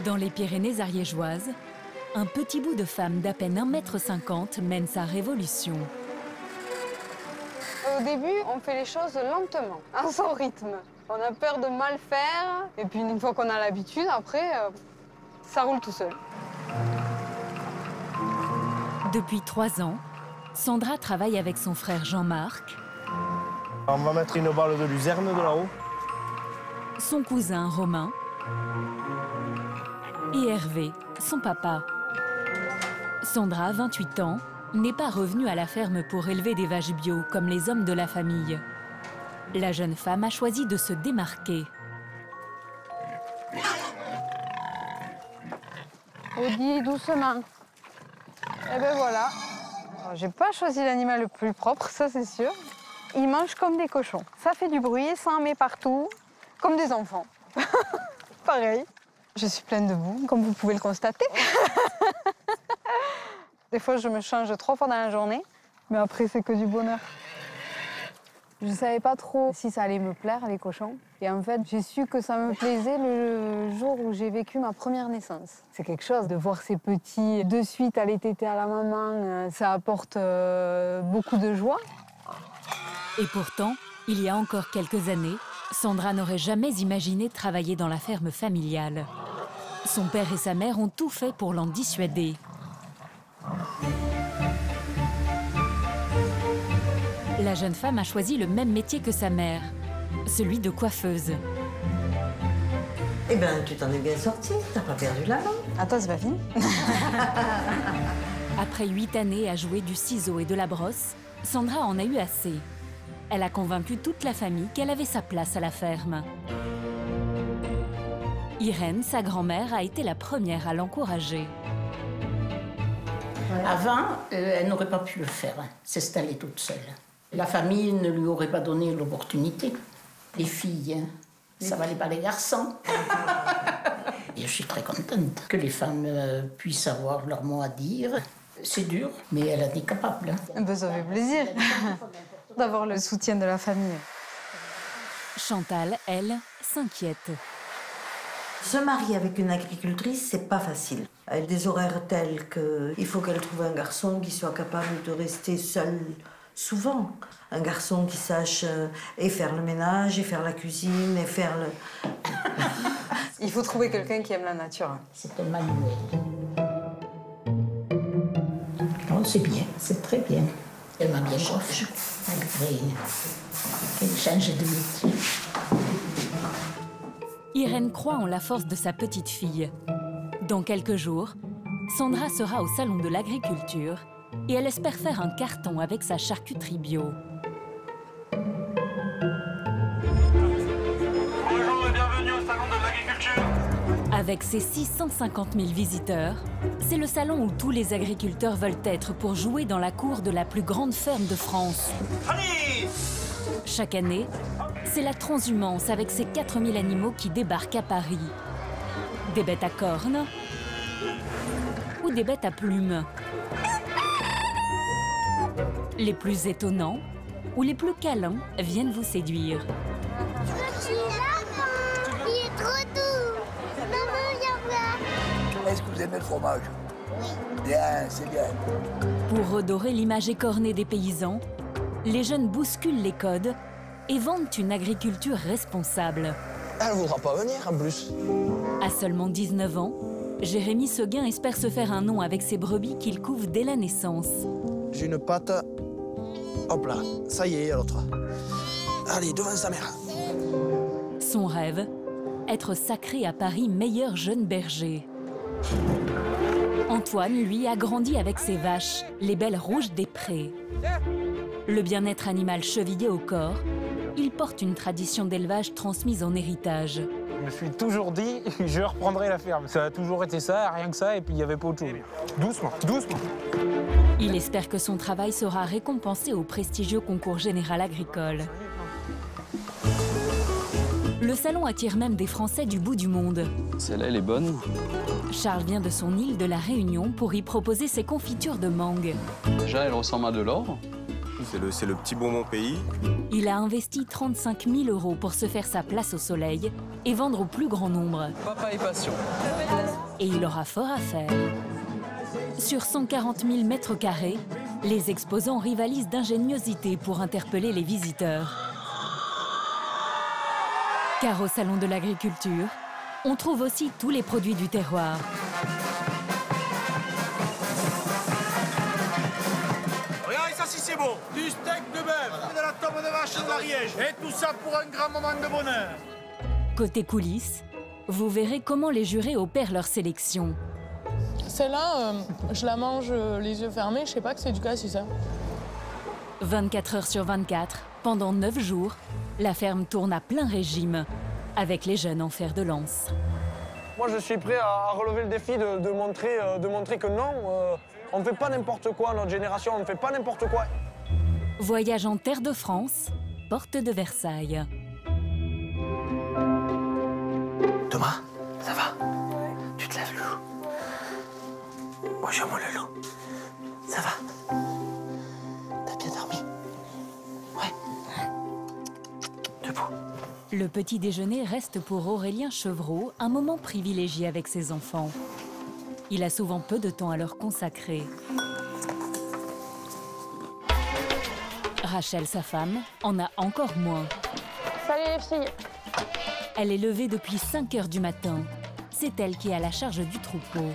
Dans les Pyrénées ariégeoises, un petit bout de femme d'à peine 1,50 m mène sa révolution. Au début, on fait les choses lentement, à son rythme. On a peur de mal faire, et puis une fois qu'on a l'habitude, après, ça roule tout seul. Depuis 3 ans, Sandra travaille avec son frère Jean-Marc. On va mettre une balle de luzerne de là-haut. Son cousin Romain. Et Hervé, son papa. Sandra, 28 ans, n'est pas revenue à la ferme pour élever des vaches bio comme les hommes de la famille. La jeune femme a choisi de se démarquer. Audi, doucement. Et ben voilà. J'ai pas choisi l'animal le plus propre, ça c'est sûr. Ils mangent comme des cochons. Ça fait du bruit, ça en met partout, comme des enfants. Pareil. Je suis pleine de boue, comme vous pouvez le constater. Des fois, je me change 3 fois dans la journée, mais après, c'est que du bonheur. Je ne savais pas trop si ça allait me plaire, les cochons. Et en fait, j'ai su que ça me plaisait le jour où j'ai vécu ma première naissance. C'est quelque chose de voir ces petits de suite aller téter à la maman. Ça apporte beaucoup de joie. Et pourtant, il y a encore quelques années, Sandra n'aurait jamais imaginé travailler dans la ferme familiale. Son père et sa mère ont tout fait pour l'en dissuader. La jeune femme a choisi le même métier que sa mère, celui de coiffeuse. Eh bien, tu t'en es bien sortie, t'as pas perdu la langue. Attends, c'est pas fini. Après 8 années à jouer du ciseau et de la brosse, Sandra en a eu assez. Elle a convaincu toute la famille qu'elle avait sa place à la ferme. Irène, sa grand-mère, a été la première à l'encourager. Avant, elle n'aurait pas pu le faire, s'installer toute seule. La famille ne lui aurait pas donné l'opportunité. Les filles, ça valait pas les garçons. Et je suis très contente que les femmes puissent avoir leur mot à dire. C'est dur, mais elle en est capable. Ben, ça fait plaisir d'avoir le soutien de la famille. Chantal, elle, s'inquiète. Se marier avec une agricultrice, c'est pas facile. Elle a des horaires tels qu'il faut qu'elle trouve un garçon qui soit capable de rester seul souvent. Un garçon qui sache et faire le ménage, et faire la cuisine, et faire le... Il faut trouver quelqu'un qui aime la nature. C'est un manuel. Oh, c'est bien, c'est très bien. Elle m'a bien coiffée, malgré qu'elle change de métier. Irène croit en la force de sa petite fille. Dans quelques jours, Sandra sera au salon de l'agriculture et elle espère faire un carton avec sa charcuterie bio. Bonjour et bienvenue au salon de l'agriculture. Avec ses 650 000 visiteurs, c'est le salon où tous les agriculteurs veulent être pour jouer dans la cour de la plus grande ferme de France. Allez! Chaque année, c'est la transhumance avec ses 4000 animaux qui débarquent à Paris. Des bêtes à cornes ou des bêtes à plumes. Les plus étonnants ou les plus câlins viennent vous séduire. Il est trop doux. Maman, viens voir. Est-ce que vous aimez le fromage? Oui. Bien, c'est bien. Pour redorer l'image écornée des paysans, les jeunes bousculent les codes et vendent une agriculture responsable. Elle ne voudra pas venir en plus. À seulement 19 ans, Jérémy Seguin espère se faire un nom avec ses brebis qu'il couve dès la naissance. J'ai une patte. Hop là, ça y est, l'autre. Allez, devant sa mère. Son rêve, être sacré à Paris meilleur jeune berger. Antoine, lui, a grandi avec ses vaches, les belles rouges des prés. Le bien-être animal chevillé au corps, il porte une tradition d'élevage transmise en héritage. Je me suis toujours dit, je reprendrai la ferme. Ça a toujours été ça, rien que ça, et puis il n'y avait pas autre chose. Doucement, doucement. Il espère que son travail sera récompensé au prestigieux concours général agricole. Le salon attire même des Français du bout du monde. Celle-là, elle est bonne. Charles vient de son île de la Réunion pour y proposer ses confitures de mangue. Déjà, elle ressemble à de l'or. C'est le petit bonbon pays. Il a investi 35 000 € pour se faire sa place au soleil et vendre au plus grand nombre. Papa est patient. Et il aura fort à faire. Sur 140 000 mètres carrés, les exposants rivalisent d'ingéniosité pour interpeller les visiteurs. Car au Salon de l'Agriculture, on trouve aussi tous les produits du terroir. Regardez ça si c'est bon. Du steak de bœuf, de la tombe de vache de l'Ariège. Et tout ça pour un grand moment de bonheur. Côté coulisses, vous verrez comment les jurés opèrent leur sélection. Celle-là, je la mange les yeux fermés, je sais pas que c'est du cassis, ça. 24 heures sur 24, pendant 9 jours, la ferme tourne à plein régime, avec les jeunes en fer de lance. Moi, je suis prêt à relever le défi de montrer que non, on ne fait pas n'importe quoi, notre génération, on ne fait pas n'importe quoi. Voyage en terre de France, porte de Versailles. Thomas, ça va? Tu te lèves, Loulou? Bonjour, mon Loulou. Ça va? T'as bien dormi? Ouais. Debout. Le petit déjeuner reste pour Aurélien Chevreau un moment privilégié avec ses enfants. Il a souvent peu de temps à leur consacrer. Rachel, sa femme, en a encore moins. Salut les filles. Elle est levée depuis 5 heures du matin. C'est elle qui a la charge du troupeau.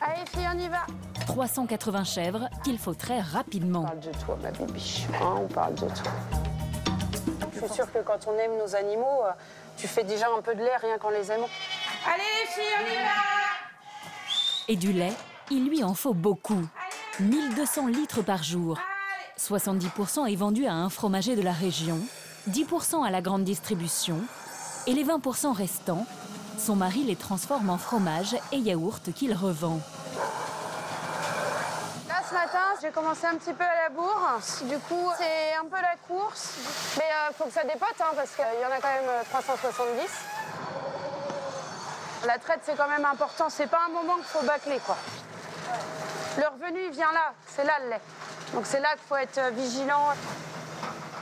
Allez les filles, on y va. 380 chèvres qu'il faut traire rapidement. On parle de toi, ma bibiche. On parle de toi. Je suis sûre que quand on aime nos animaux, tu fais déjà un peu de lait rien qu'en les aimant. Allez les filles, on y va. Et du lait, il lui en faut beaucoup. 1200 litres par jour. 70% est vendu à un fromager de la région, 10% à la grande distribution, et les 20% restants, son mari les transforme en fromage et yaourt qu'il revend. Là, ce matin, j'ai commencé un petit peu à la bourre. Du coup, c'est un peu la course. Mais faut que ça dépote, hein, parce qu'il y en a quand même 370. La traite, c'est quand même important. C'est pas un moment qu'il faut bâcler, quoi. Le revenu, il vient là. C'est là, le lait. Donc c'est là qu'il faut être vigilant.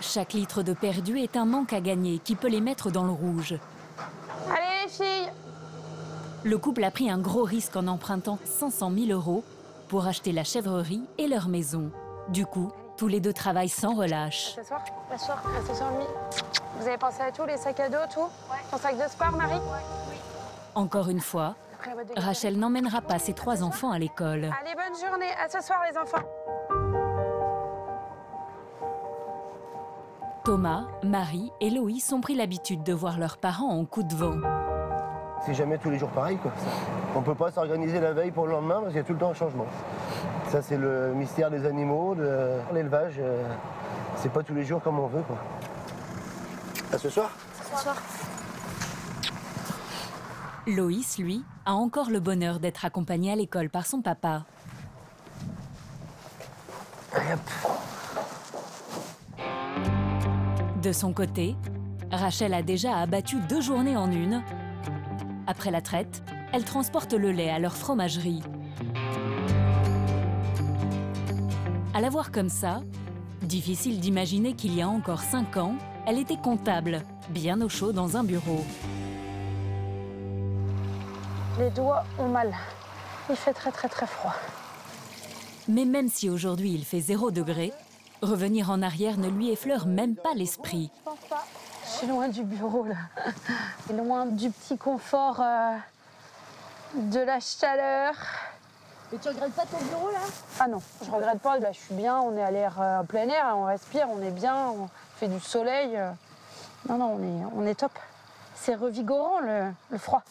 Chaque litre de perdu est un manque à gagner qui peut les mettre dans le rouge. Allez, les filles. Le couple a pris un gros risque en empruntant 500 000 € pour acheter la chèvrerie et leur maison. Du coup, tous les deux travaillent sans relâche. Ce soir, vous avez pensé à tout, les sacs à dos, tout? Ton sac de sport, Marie? Encore une fois, Rachel n'emmènera pas ses 3 enfants à l'école. Allez, bonne journée. À ce soir, les enfants. Thomas, Marie et Loïs ont pris l'habitude de voir leurs parents en coup de vent. C'est jamais tous les jours pareil, quoi. On peut pas s'organiser la veille pour le lendemain parce qu'il y a tout le temps un changement. Ça, c'est le mystère des animaux, de l'élevage. C'est pas tous les jours comme on veut, quoi. À ce soir? Ce soir. Loïs, lui, a encore le bonheur d'être accompagné à l'école par son papa. De son côté, Rachel a déjà abattu 2 journées en une. Après la traite, elle transporte le lait à leur fromagerie. À la voir comme ça, difficile d'imaginer qu'il y a encore 5 ans, elle était comptable, bien au chaud dans un bureau. Les doigts ont mal. Il fait très froid. Mais même si aujourd'hui il fait 0 degré, revenir en arrière ne lui effleure même pas l'esprit. Je pense pas. Je suis loin du bureau, là. Loin du petit confort, de la chaleur. Mais tu regrettes pas ton bureau, là? Ah non, je regrette pas. Là, je suis bien, on est à l'air plein air, on respire, on est bien, on fait du soleil. Non, on est top. C'est revigorant, le froid.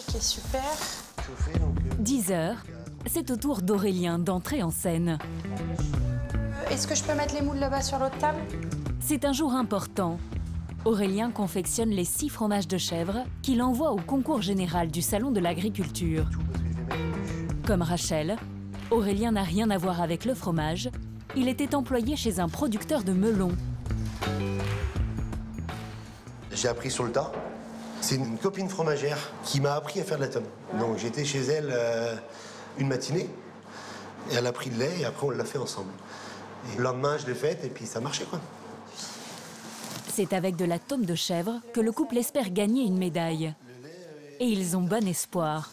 Ok, super. 10 heures, c'est au tour d'Aurélien d'entrer en scène. Est-ce que je peux mettre les moules là-bas sur l'autre table? C'est un jour important. Aurélien confectionne les 6 fromages de chèvre qu'il envoie au concours général du Salon de l'Agriculture. Comme Rachel, Aurélien n'a rien à voir avec le fromage. Il était employé chez un producteur de melons. J'ai appris sur le tas. C'est une copine fromagère qui m'a appris à faire de la tome. Donc j'étais chez elle une matinée, et elle a pris le lait et après on l'a fait ensemble. Et le lendemain, je l'ai faite et puis ça marchait, quoi. C'est avec de la tome de chèvre que le couple espère gagner une médaille. Et ils ont bon espoir.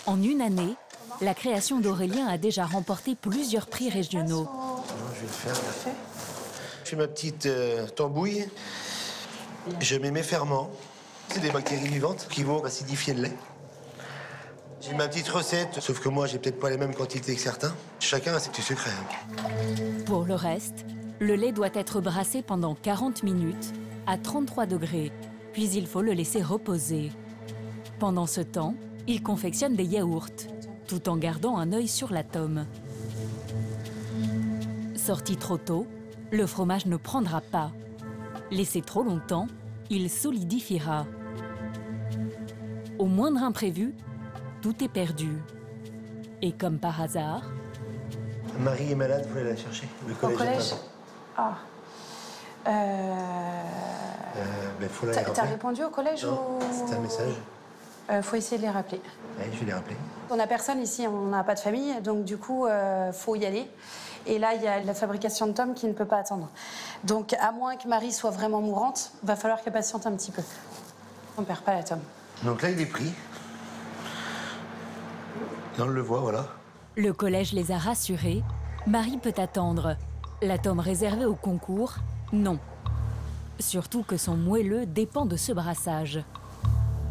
En une année, la création d'Aurélien a déjà remporté plusieurs prix régionaux. Je vais le faire. Je fais ma petite tambouille. Je mets mes ferments. C'est des bactéries vivantes qui vont acidifier le lait. J'ai ma petite recette, sauf que moi, j'ai peut-être pas les mêmes quantités que certains. Chacun a ses petits secrets. Pour le reste, le lait doit être brassé pendant 40 minutes à 33 degrés, puis il faut le laisser reposer. Pendant ce temps, il confectionne des yaourts, tout en gardant un œil sur la tome. Sorti trop tôt, le fromage ne prendra pas. Laissé trop longtemps, il solidifiera. Au moindre imprévu, tout est perdu. Et comme par hasard... Marie est malade, vous allez la chercher. Le collège. Au collège. Ah. Faut la rappeler. T'as répondu au collège ou... C'était un message. Faut essayer de les rappeler. Oui, je vais les rappeler. On n'a personne ici, on n'a pas de famille, donc du coup, faut y aller. Et là, il y a la fabrication de tomes qui ne peut pas attendre. Donc, à moins que Marie soit vraiment mourante, va falloir qu'elle patiente un petit peu. On perd pas la tome. Donc là, il est pris. Et on le voit, voilà. Le collège les a rassurés. Marie peut attendre. La tome réservée au concours, non. Surtout que son moelleux dépend de ce brassage.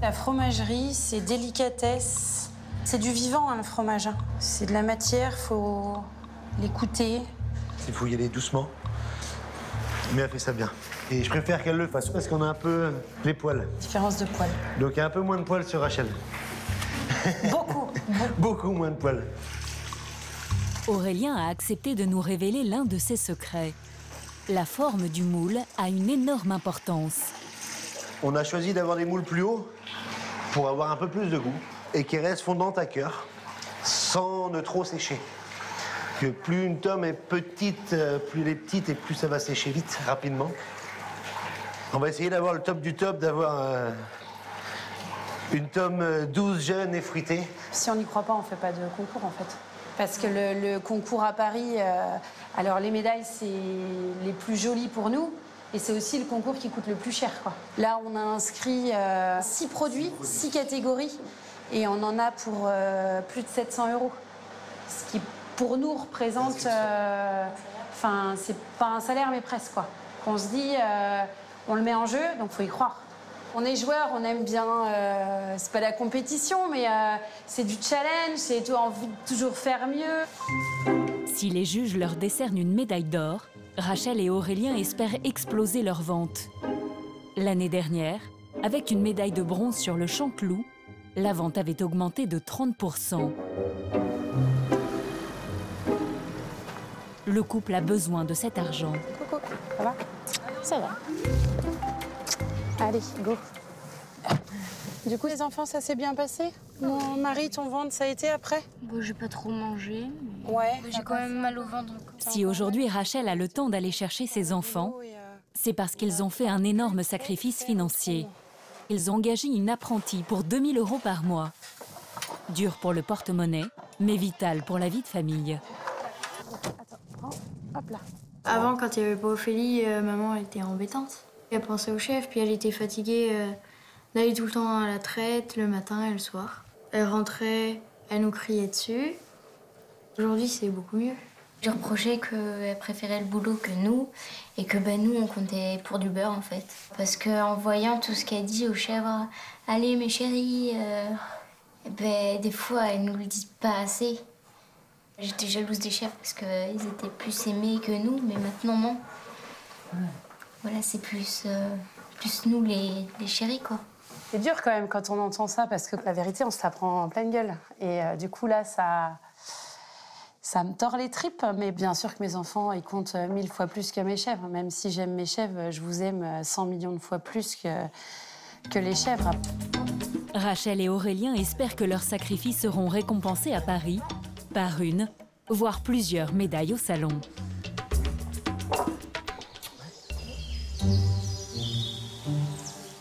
La fromagerie, c'est délicatesse. C'est du vivant, hein, le fromage. Hein. C'est de la matière, faut l'écouter. Il faut y aller doucement. Mais elle fait ça bien. Et je préfère qu'elle le fasse parce qu'on a un peu les poils. Différence de poils. Donc il y a un peu moins de poils sur Rachel. Beaucoup. Beaucoup moins de poils. Aurélien a accepté de nous révéler l'un de ses secrets. La forme du moule a une énorme importance. On a choisi d'avoir des moules plus hauts pour avoir un peu plus de goût et qui restent fondantes à cœur sans ne trop sécher. Que plus une tome est petite, plus elle est petite et plus ça va sécher vite, rapidement. On va essayer d'avoir le top du top, d'avoir une tome douce, jeune et fruitée. Si on n'y croit pas, on ne fait pas de concours, en fait. Parce que le concours à Paris, alors les médailles, c'est les plus jolies pour nous. Et c'est aussi le concours qui coûte le plus cher, quoi. Là, on a inscrit 6 produits, 6 catégories. Et on en a pour plus de 700 €. Ce qui, pour nous, représente... Enfin, c'est pas un salaire, mais presque, quoi. On se dit, on le met en jeu, donc il faut y croire. On est joueurs, on aime bien... c'est pas la compétition, mais c'est du challenge, c'est envie de toujours faire mieux. Si les juges leur décernent une médaille d'or, Rachel et Aurélien espèrent exploser leur vente. L'année dernière, avec une médaille de bronze sur le Chanteloup, la vente avait augmenté de 30%. Le couple a besoin de cet argent. Coucou, ça va? Ça va. Allez, go. Du coup, les enfants, ça s'est bien passé? Mon mari, ton ventre, ça a été après? Bon, j'ai pas trop mangé. Ouais. J'ai quand même mal au ventre. Si aujourd'hui Rachel a le temps d'aller chercher ses enfants, c'est parce qu'ils ont fait un énorme sacrifice financier. Ils ont engagé une apprentie pour 2 000 € par mois. Dur pour le porte-monnaie, mais vital pour la vie de famille. Attends, hop là. Avant, quand il n'y avait pas Ophélie, maman elle était embêtante. Elle pensait au chef, puis elle était fatiguée d'aller tout le temps à la traite, le matin et le soir. Elle rentrait, elle nous criait dessus. Aujourd'hui, c'est beaucoup mieux. Je reprochais qu'elle préférait le boulot que nous et que nous, on comptait pour du beurre, en fait. Parce qu'en voyant tout ce qu'elle dit aux chèvres, « Allez, mes chéris », des fois, elle nous le dit pas assez. J'étais jalouse des chèvres parce qu'ils étaient plus aimés que nous, mais maintenant, non. Voilà, c'est plus nous, les chéris, quoi. C'est dur quand même quand on entend ça, parce que la vérité, on se la prend en pleine gueule. Et du coup, là, ça me tord les tripes. Mais bien sûr que mes enfants, ils comptent 1000 fois plus que mes chèvres. Même si j'aime mes chèvres, je vous aime 100 millions de fois plus que les chèvres. Rachel et Aurélien espèrent que leurs sacrifices seront récompensés à Paris par une, voire plusieurs médailles au salon.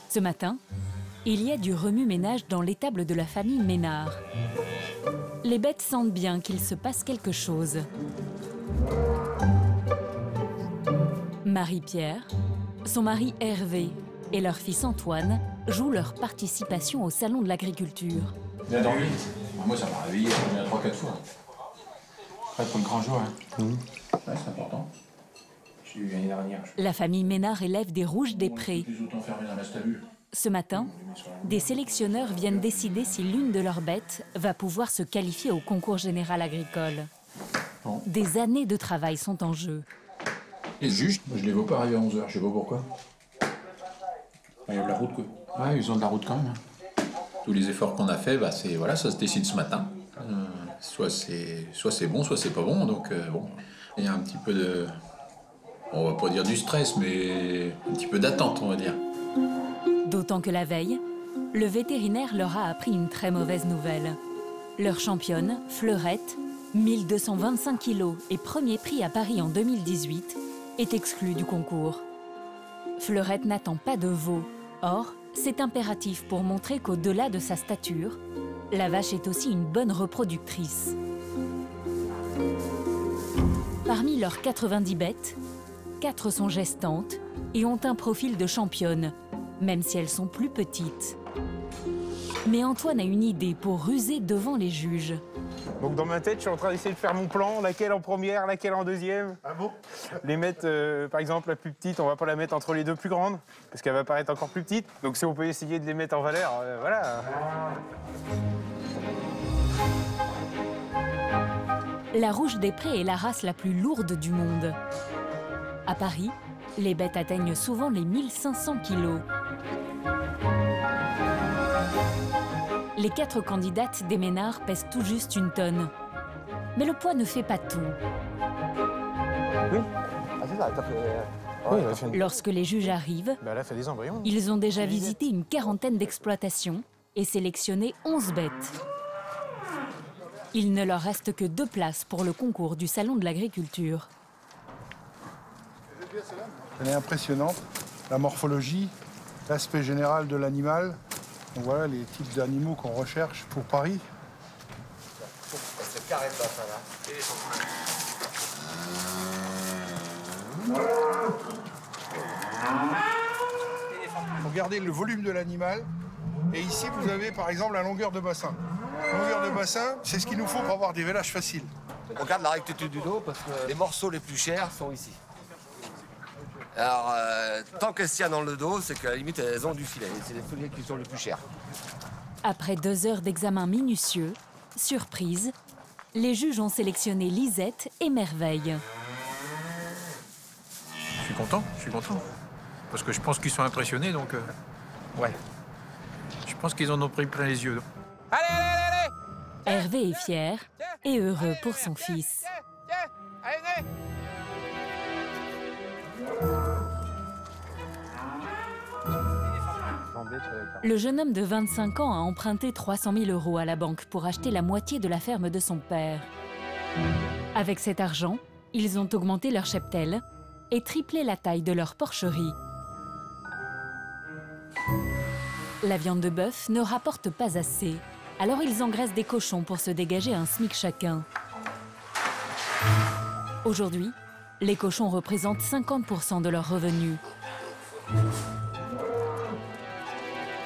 Ce matin, il y a du remue-ménage dans l'étable de la famille Ménard. Les bêtes sentent bien qu'il se passe quelque chose. Marie-Pierre, son mari Hervé et leur fils Antoine jouent leur participation au Salon de l'Agriculture. Bien dormi. Moi, ça m'a réveillé 3-4 fois. Prêt pour le grand jour, hein. Ouais, c'est important. J'ai eu l'année dernière. La famille Ménard élève des rouges des prés. Dans la stabule. Ce matin, des sélectionneurs viennent décider si l'une de leurs bêtes va pouvoir se qualifier au concours général agricole. Bon. Des années de travail sont en jeu. Les juges, je les vois pas arriver à 11h, je sais pas pourquoi. Il y a de la route, quoi. Ouais, ils ont de la route quand même. Tous les efforts qu'on a fait, bah, voilà, ça se décide ce matin. Soit c'est bon, soit c'est pas bon, donc bon. Il y a un petit peu de... On va pas dire du stress, mais un petit peu d'attente, on va dire. D'autant que la veille, le vétérinaire leur a appris une très mauvaise nouvelle. Leur championne, Fleurette, 1225 kilos et premier prix à Paris en 2018, est exclue du concours. Fleurette n'attend pas de veau. Or, c'est impératif pour montrer qu'au-delà de sa stature, la vache est aussi une bonne reproductrice. Parmi leurs 90 bêtes, 4 sont gestantes et ont un profil de championne, même si elles sont plus petites. Mais Antoine a une idée pour ruser devant les juges. Donc dans ma tête, je suis en train d'essayer de faire mon plan, laquelle en première, laquelle en deuxième. Ah bon? Les mettre, par exemple, la plus petite, on va pas la mettre entre les deux plus grandes, parce qu'elle va paraître encore plus petite. Donc si on peut essayer de les mettre en valeur, voilà. La Rouge des Prés est la race la plus lourde du monde. À Paris, les bêtes atteignent souvent les 1500 kilos. Les 4 candidates des Ménards pèsent tout juste 1 tonne. Mais le poids ne fait pas tout. Oui. Ah, c'est ça, oui, lorsque les juges arrivent, elle a fait des embryons. Ils ont déjà visité une quarantaine d'exploitations et sélectionné 11 bêtes. Il ne leur reste que 2 places pour le concours du Salon de l'Agriculture. Elle est impressionnante, la morphologie, l'aspect général de l'animal. Donc voilà les types d'animaux qu'on recherche pour Paris. C'est carré pas ça là. Regardez le volume de l'animal. Et ici, vous avez par exemple la longueur de bassin. La longueur de bassin, c'est ce qu'il nous faut pour avoir des vélages faciles. On regarde la rectitude du dos parce que les morceaux les plus chers sont ici. Alors, tant qu'elles tiennent dans le dos, c'est qu'à la limite, elles ont du filet. C'est les filets qui sont les plus chers. Après 2 heures d'examen minutieux, surprise, les juges ont sélectionné Lisette et Merveille. Je suis content. Parce que je pense qu'ils sont impressionnés, donc... ouais. Je pense qu'ils en ont pris plein les yeux. Allez! Hervé est fier et heureux pour son fils. Allez! Le jeune homme de 25 ans a emprunté 300 000 € à la banque pour acheter la moitié de la ferme de son père. Avec cet argent, ils ont augmenté leur cheptel et triplé la taille de leur porcherie. La viande de bœuf ne rapporte pas assez, alors ils engraissent des cochons pour se dégager un SMIC chacun. Aujourd'hui, les cochons représentent 50% de leurs revenus.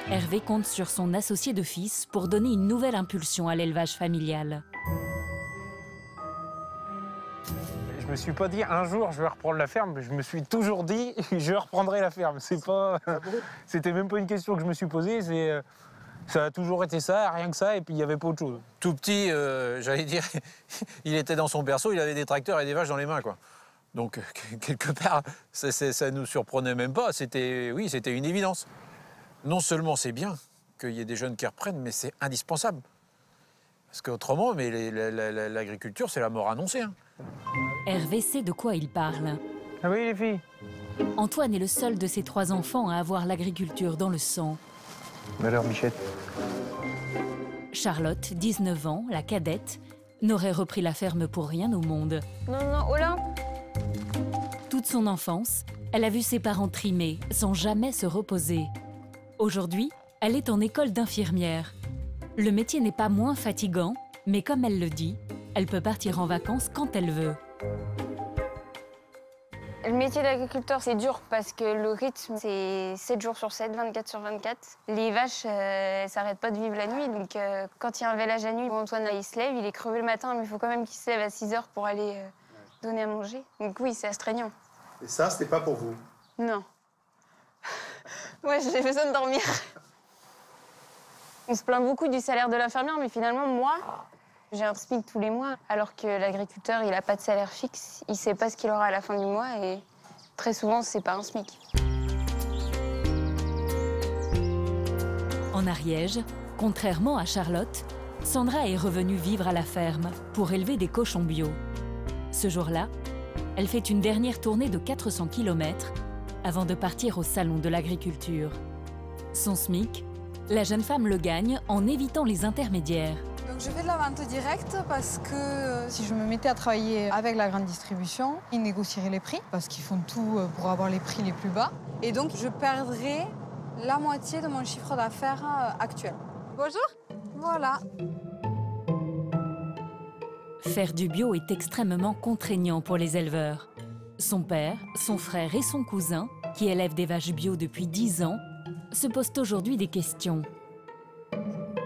Hervé compte sur son associé de fils pour donner une nouvelle impulsion à l'élevage familial. Je me suis pas dit un jour je vais reprendre la ferme, je me suis toujours dit je reprendrai la ferme. C'était même pas une question que je me suis posée, ça a toujours été ça, rien que ça, et puis il n'y avait pas autre chose. Tout petit, j'allais dire, il était dans son berceau, il avait des tracteurs et des vaches dans les mains, quoi. Donc, quelque part, ça ne nous surprenait même pas, c'était une évidence. Non seulement c'est bien qu'il y ait des jeunes qui reprennent, mais c'est indispensable. Parce qu'autrement, l'agriculture, c'est la mort annoncée. Hein. Hervé sait de quoi il parle. Ah oui, les filles. Antoine est le seul de ses 3 enfants à avoir l'agriculture dans le sang. Alors, Michette. Charlotte, 19 ans, la cadette, n'aurait repris la ferme pour rien au monde. Non, Olin. Toute son enfance, elle a vu ses parents trimer, sans jamais se reposer. Aujourd'hui, elle est en école d'infirmière. Le métier n'est pas moins fatigant, mais comme elle le dit, elle peut partir en vacances quand elle veut. Le métier d'agriculteur, c'est dur parce que le rythme, c'est 7 jours sur 7, 24 sur 24. Les vaches, elles s'arrêtent pas de vivre la nuit. Donc, quand il y a un vélage la nuit, Antoine, il se lève, il est crevé le matin, mais il faut quand même qu'il se lève à 6 heures pour aller donner à manger. Donc oui, c'est astreignant. Et ça, c'était pas pour vous? Non. Moi, j'ai besoin de dormir. On se plaint beaucoup du salaire de l'infirmière, mais finalement, moi, j'ai un SMIC tous les mois, alors que l'agriculteur, il n'a pas de salaire fixe. Il ne sait pas ce qu'il aura à la fin du mois et très souvent, c'est pas un SMIC. En Ariège, contrairement à Charlotte, Sandra est revenue vivre à la ferme pour élever des cochons bio. Ce jour-là, elle fait une dernière tournée de 400 km avant de partir au salon de l'agriculture. Son SMIC, la jeune femme le gagne en évitant les intermédiaires. Donc je fais de la vente directe parce que si je me mettais à travailler avec la grande distribution, ils négocieraient les prix parce qu'ils font tout pour avoir les prix les plus bas. Et donc je perdrais la moitié de mon chiffre d'affaires actuel. Bonjour. Voilà. Faire du bio est extrêmement contraignant pour les éleveurs. Son père, son frère et son cousin, qui élèvent des vaches bio depuis 10 ans, se posent aujourd'hui des questions.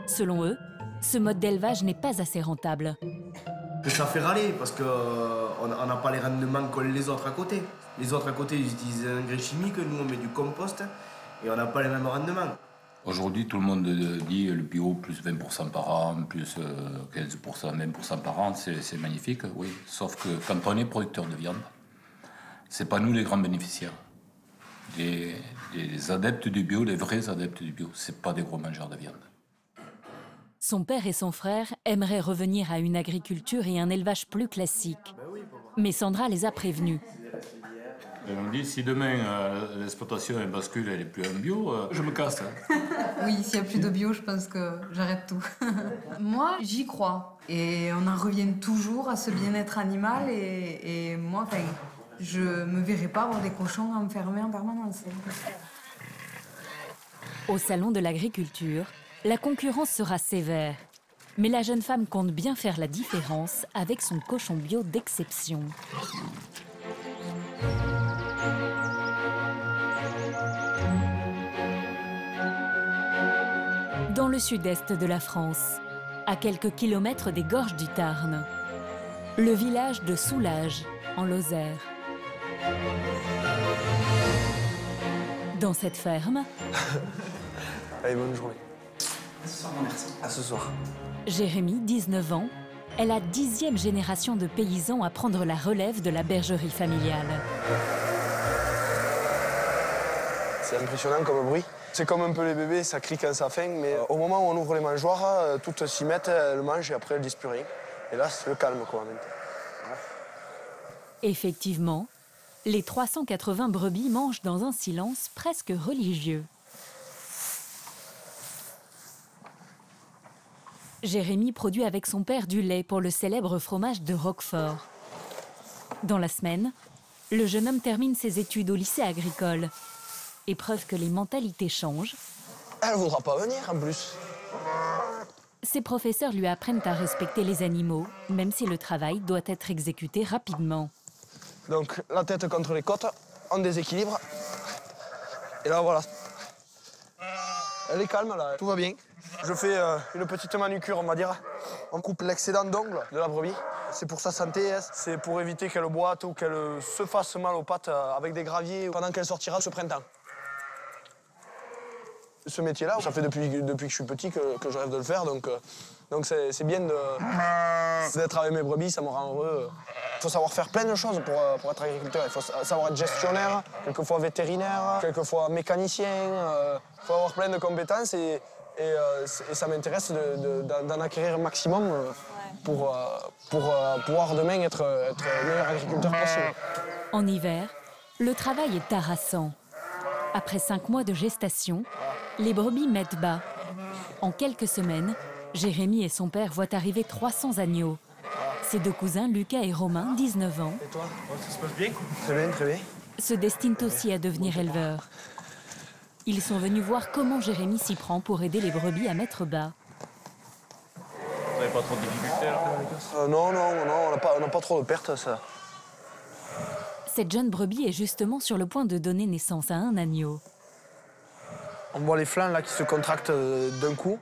Selon eux, ce mode d'élevage n'est pas assez rentable. Ça fait râler parce qu'on n'a pas les rendements qu'ont les autres à côté. Les autres à côté, ils utilisent un engrais chimique, nous on met du compost et on n'a pas les mêmes rendements. Aujourd'hui, tout le monde dit le bio plus 20% par an, plus 15%, 20% par an, c'est magnifique, oui. Sauf que quand on est producteur de viande, c'est pas nous les grands bénéficiaires. Les adeptes du bio, les vrais adeptes du bio, c'est pas des gros mangeurs de viande. Son père et son frère aimeraient revenir à une agriculture et un élevage plus classique. Mais Sandra les a prévenus. On me dit, si demain l'exploitation bascule, elle n'est plus en bio, je me casse. Oui, s'il n'y a plus de bio, je pense que j'arrête tout. Moi, j'y crois. Et on en revient toujours à ce bien-être animal. Et moi, je ne me verrai pas avoir des cochons enfermés en permanence. Au salon de l'agriculture, la concurrence sera sévère. Mais la jeune femme compte bien faire la différence avec son cochon bio d'exception. Dans le sud-est de la France, à quelques kilomètres des gorges du Tarn, le village de Soulages, en Lozère. Dans cette ferme, allez, bonne journée. À ce soir, merci. À ce soir. Jérémy, 19 ans, est la 10e génération de paysans à prendre la relève de la bergerie familiale. C'est impressionnant comme bruit. C'est comme un peu les bébés, ça crie quand ça a faim, mais au moment où on ouvre les mangeoires, toutes s'y mettent, elles mangent et après elles disent plus rien. Et là, c'est le calme, quoi, en même temps. Effectivement, les 380 brebis mangent dans un silence presque religieux. Jérémy produit avec son père du lait pour le célèbre fromage de Roquefort. Dans la semaine, le jeune homme termine ses études au lycée agricole. Épreuve que les mentalités changent. Elle ne voudra pas venir, en plus. Ses professeurs lui apprennent à respecter les animaux, même si le travail doit être exécuté rapidement. Donc, la tête contre les côtes, en déséquilibre. Et là, voilà. Elle est calme, là, tout va bien. Je fais une petite manucure, on va dire. On coupe l'excédent d'ongles de la brebis. C'est pour sa santé, hein. C'est pour éviter qu'elle boite ou qu'elle se fasse mal aux pattes avec des graviers pendant qu'elle sortira ce printemps. Ce métier-là, ça fait depuis que je suis petit que je rêve de le faire, donc c'est bien d'être avec mes brebis, ça me rend heureux. Il faut savoir faire plein de choses pour être agriculteur. Il faut savoir être gestionnaire, quelquefois vétérinaire, quelquefois mécanicien. Il faut avoir plein de compétences et ça m'intéresse d'en acquérir un maximum pour pouvoir demain être le meilleur agriculteur possible. En hiver, le travail est harassant. Après 5 mois de gestation, les brebis mettent bas. En quelques semaines, Jérémy et son père voient arriver 300 agneaux. Ses 2 cousins, Lucas et Romain, 19 ans, et toi, ça se passe bien? Très bien, très bien. Se destinent aussi à devenir éleveurs. Ils sont venus voir comment Jérémy s'y prend pour aider les brebis à mettre bas. Vous n'avez pas trop de difficultés là? Non, on n'a pas trop de pertes, ça. cette jeune brebis est justement sur le point de donner naissance à un agneau. On voit les flancs là qui se contractent d'un coup.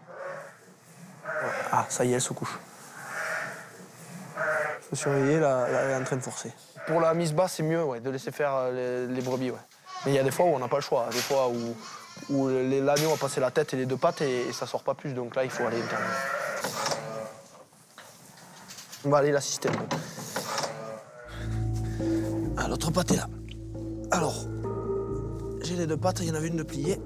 Ah, ça y est, elle se couche. Il faut surveiller, là, elle est en train de forcer. Pour la mise basse, c'est mieux de laisser faire les brebis. Ouais. Mais il y a des fois où on n'a pas le choix, des fois où l'agneau a passé la tête et les deux pattes et ça sort pas plus, donc là, il faut aller intervenir. On va aller l'assister un peu. Ah, l'autre patte est là. Alors, j'ai les deux pattes, il y en avait une de pliée.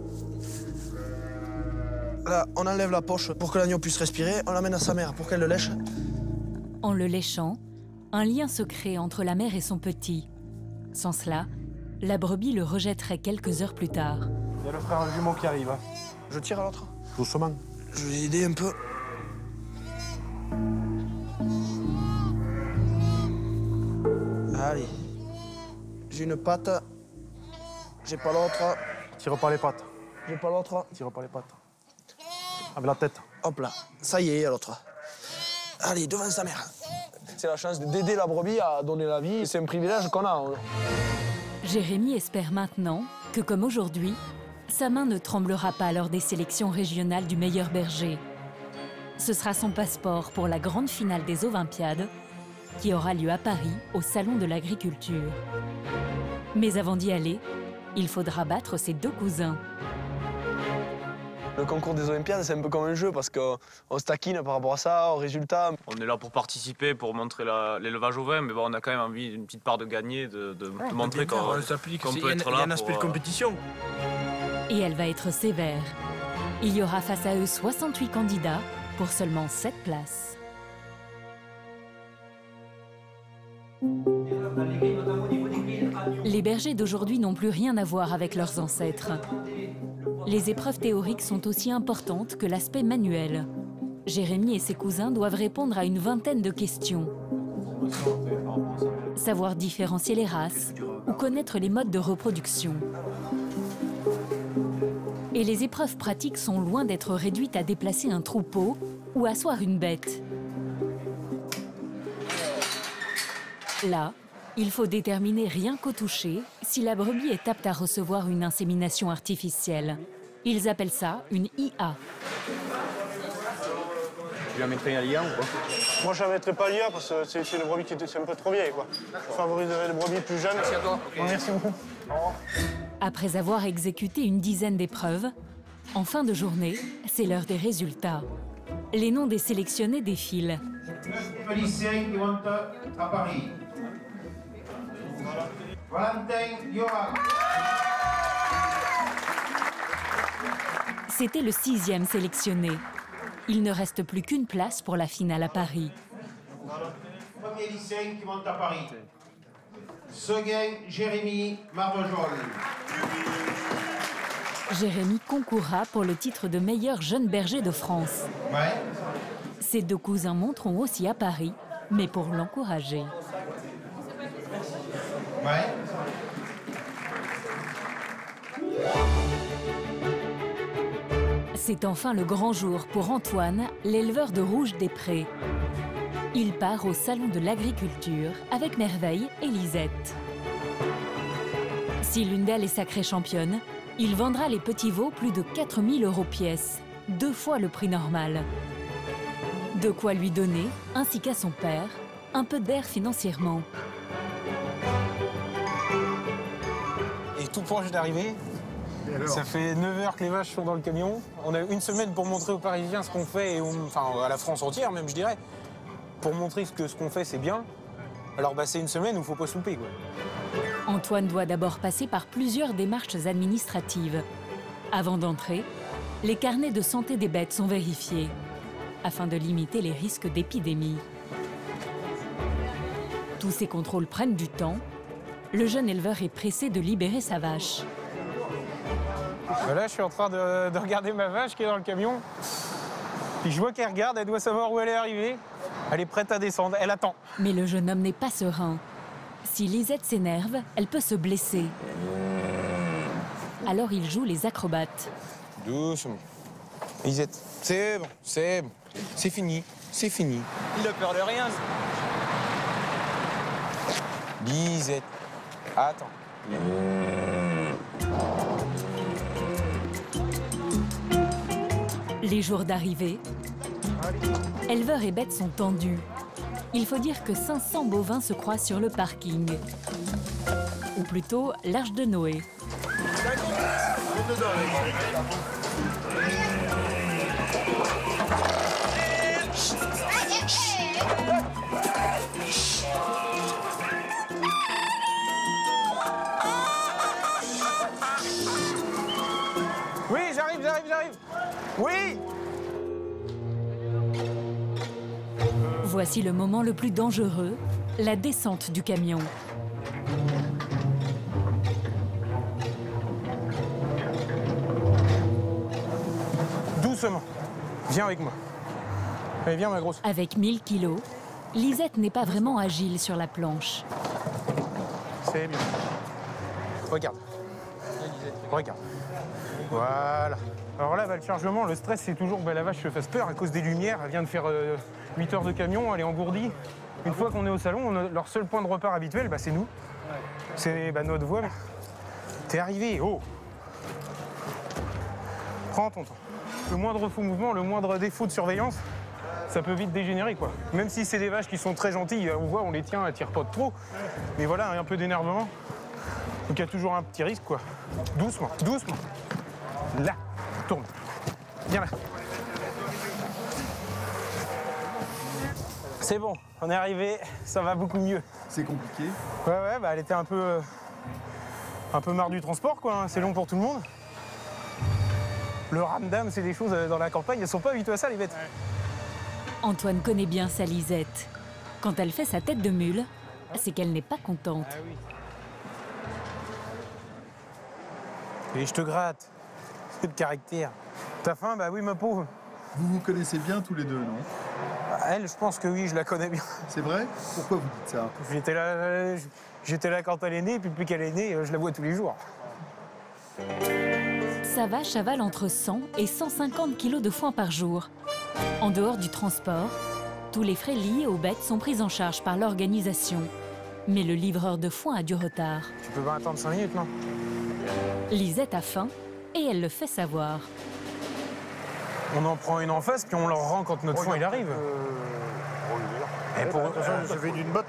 Là, on enlève la poche pour que l'agneau puisse respirer, on l'amène à sa mère pour qu'elle le lèche. En le léchant, un lien se crée entre la mère et son petit. Sans cela, la brebis le rejetterait quelques heures plus tard. Il y a le frère jumeau qui arrive. Je tire à l'autre. Doucement. Je vais aider un peu. Allez. J'ai une patte. J'ai pas l'autre. Tire pas les pattes. J'ai pas l'autre. Tire pas les pattes. Avec la tête. Hop là. Ça y est, l'autre. Allez, devant sa mère. C'est la chance d'aider la brebis à donner la vie. C'est un privilège qu'on a. Jérémy espère maintenant que, comme aujourd'hui, sa main ne tremblera pas lors des sélections régionales du meilleur berger. Ce sera son passeport pour la grande finale des Olympiades qui aura lieu à Paris, au Salon de l'Agriculture. Mais avant d'y aller, il faudra battre ses deux cousins. Le concours des Olympiades, c'est un peu comme un jeu parce qu'on se taquine par rapport à ça, aux résultats. On est là pour participer, pour montrer l'élevage au vin, mais bon, on a quand même envie d'une petite part de gagner, de montrer qu'on peut être là. Il y a un aspect de compétition. Et elle va être sévère. Il y aura face à eux 68 candidats pour seulement 7 places. Les bergers d'aujourd'hui n'ont plus rien à voir avec leurs ancêtres. Les épreuves théoriques sont aussi importantes que l'aspect manuel. Jérémy et ses cousins doivent répondre à une vingtaine de questions. Savoir différencier les races ou connaître les modes de reproduction. Et les épreuves pratiques sont loin d'être réduites à déplacer un troupeau ou asseoir une bête. Là, il faut déterminer rien qu'au toucher si la brebis est apte à recevoir une insémination artificielle. Ils appellent ça une IA. Tu la mettrais à l'IA ou pas? Moi, je la mettrais pas à l'IA parce que c'est une brebis qui est un peu trop vieille, quoi. Je favoriserais les brebis plus jeunes. Merci à toi. Okay. Merci beaucoup. Au revoir. Après avoir exécuté une dizaine d'épreuves, en fin de journée, c'est l'heure des résultats. Les noms des sélectionnés défilent. 9 lycéens qui vont à Paris. Valentin Yoran. C'était le 6e sélectionné. Il ne reste plus qu'une place pour la finale à Paris. Premier lycéen qui monte à Paris. Seguin Jérémy Marvejol. Jérémy concourra pour le titre de meilleur jeune berger de France. Ouais. Ses deux cousins monteront aussi à Paris, mais pour l'encourager. Ouais. C'est enfin le grand jour pour Antoine, l'éleveur de rouge des prés. Il part au Salon de l'Agriculture avec Merveille et Lisette. Si l'une d'elles est sacrée championne, il vendra les petits veaux plus de 4 000 € pièce, 2 fois le prix normal. De quoi lui donner, ainsi qu'à son père, un peu d'air financièrement. Et tout proche d'arriver. Ça fait 9 heures que les vaches sont dans le camion. On a une semaine pour montrer aux Parisiens ce qu'on fait, et enfin à la France entière même, je dirais, pour montrer que ce qu'on fait, c'est bien. Alors c'est une semaine où il ne faut pas souper, quoi. Antoine doit d'abord passer par plusieurs démarches administratives. Avant d'entrer, les carnets de santé des bêtes sont vérifiés, afin de limiter les risques d'épidémie. Tous ces contrôles prennent du temps. Le jeune éleveur est pressé de libérer sa vache. Là, je suis en train de regarder ma vache qui est dans le camion. Puis je vois qu'elle regarde, elle doit savoir où elle est arrivée. Elle est prête à descendre, elle attend. Mais le jeune homme n'est pas serein. Si Lisette s'énerve, elle peut se blesser. Alors il joue les acrobates. Doucement. Lisette, c'est bon, c'est fini, c'est fini. Il a peur de rien. Lisette. Attends. Les jours d'arrivée, éleveurs et bêtes sont tendus. Il faut dire que 500 bovins se croisent sur le parking. Ou plutôt l'Arche de Noé. Oui, j'arrive. Oui! Voici le moment le plus dangereux, la descente du camion. Doucement. Viens avec moi. Allez, viens, ma grosse. Avec 1000 kilos, Lisette n'est pas vraiment agile sur la planche. C'est bien. Regarde. Voilà. Alors là, le chargement, le stress, c'est toujours que la vache se fasse peur à cause des lumières. Elle vient de faire 8 heures de camion, elle est engourdie. Une fois qu'on est au salon, leur seul point de repère habituel, c'est nous. C'est notre voie. T'es arrivé, oh! Prends ton temps. Le moindre faux mouvement, le moindre défaut de surveillance, ça peut vite dégénérer, quoi. Même si c'est des vaches qui sont très gentilles, on voit, on les tient, elles tirent pas de trop. Mais voilà, un peu d'énervement. Donc il y a toujours un petit risque, quoi. Doucement. Là, tourne. Viens là. C'est bon, on est arrivé, ça va beaucoup mieux. C'est compliqué. Ouais, elle était un peu marre du transport, quoi. C'est long pour tout le monde. Le ramdam, c'est des choses dans la campagne, elles sont pas habituées à ça, les bêtes. Antoine connaît bien sa Lisette. Quand elle fait sa tête de mule, c'est qu'elle n'est pas contente. Ah oui. Et je te gratte. C'est de caractère. T'as faim? Bah oui, ma pauvre. Vous vous connaissez bien tous les deux, non? Elle, je pense que oui, je la connais bien. C'est vrai? Pourquoi vous dites ça? J'étais là quand elle est née, puis depuis qu'elle est née, je la vois tous les jours. Sa vache avale entre 100 et 150 kilos de foin par jour. En dehors du transport, tous les frais liés aux bêtes sont pris en charge par l'organisation. Mais le livreur de foin a du retard. Tu peux pas attendre 5 minutes, non? Lisette a faim et elle le fait savoir. On en prend une en face, puis on leur rend quand notre foin il arrive. Attention, je fais d'une botte.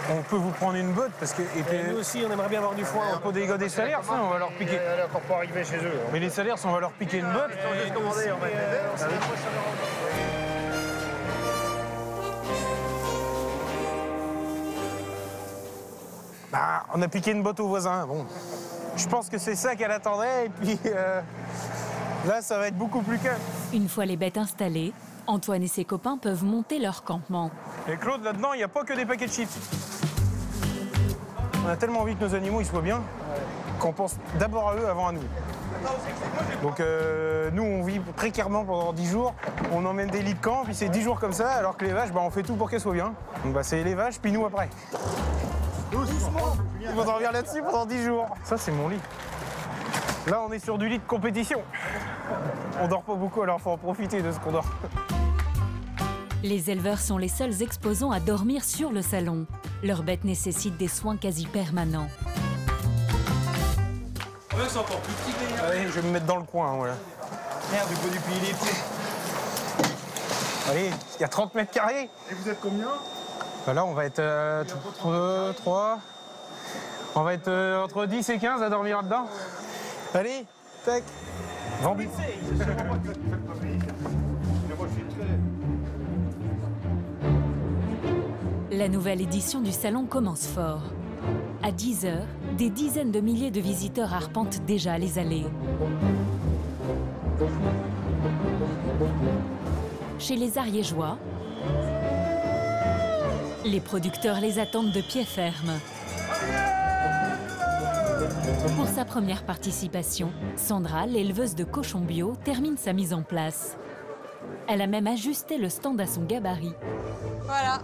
On peut vous prendre une botte parce que. Nous aussi, on aimerait bien avoir du foin. On peut des salaires, ça, on va leur piquer. Elle est encore pas arrivée chez eux. Mais les salaires, on va leur piquer une botte. Bah, on a piqué une botte au voisin. Bon, je pense que c'est ça qu'elle attendait. Et puis là, ça va être beaucoup plus calme. Une fois les bêtes installées, Antoine et ses copains peuvent monter leur campement. Et Claude, là-dedans, il n'y a pas que des paquets de chips. On a tellement envie que nos animaux ils soient bien qu'on pense d'abord à eux avant à nous. Donc nous, on vit précairement pendant 10 jours. On emmène des lits de camp, puis c'est 10 jours comme ça, alors que les vaches, on fait tout pour qu'elles soient bien. Donc c'est les vaches, puis nous après. Doucement. Il faut dormir là-dessus pendant 10 jours. Ça, c'est mon lit. Là, on est sur du lit de compétition. On dort pas beaucoup, alors faut en profiter de ce qu'on dort. Les éleveurs sont les seuls exposants à dormir sur le salon. Leurs bêtes nécessitent des soins quasi permanents. Ouais, c'est encore plus petit que les Allez, je vais me mettre dans le coin, voilà. Merde, il faut du plier les pieds. Allez, il y a 30 mètres carrés. Et vous êtes combien? Bah là, on va être 3. On va être entre 10 et 15 à dormir là-dedans. Allez, tac. Vendu. La nouvelle édition du salon commence fort. À 10 h, des dizaines de milliers de visiteurs arpentent déjà les allées. Chez les Ariégeois, les producteurs les attendent de pied ferme. Pour sa première participation, Sandra, l'éleveuse de cochons bio, termine sa mise en place. Elle a même ajusté le stand à son gabarit. Voilà.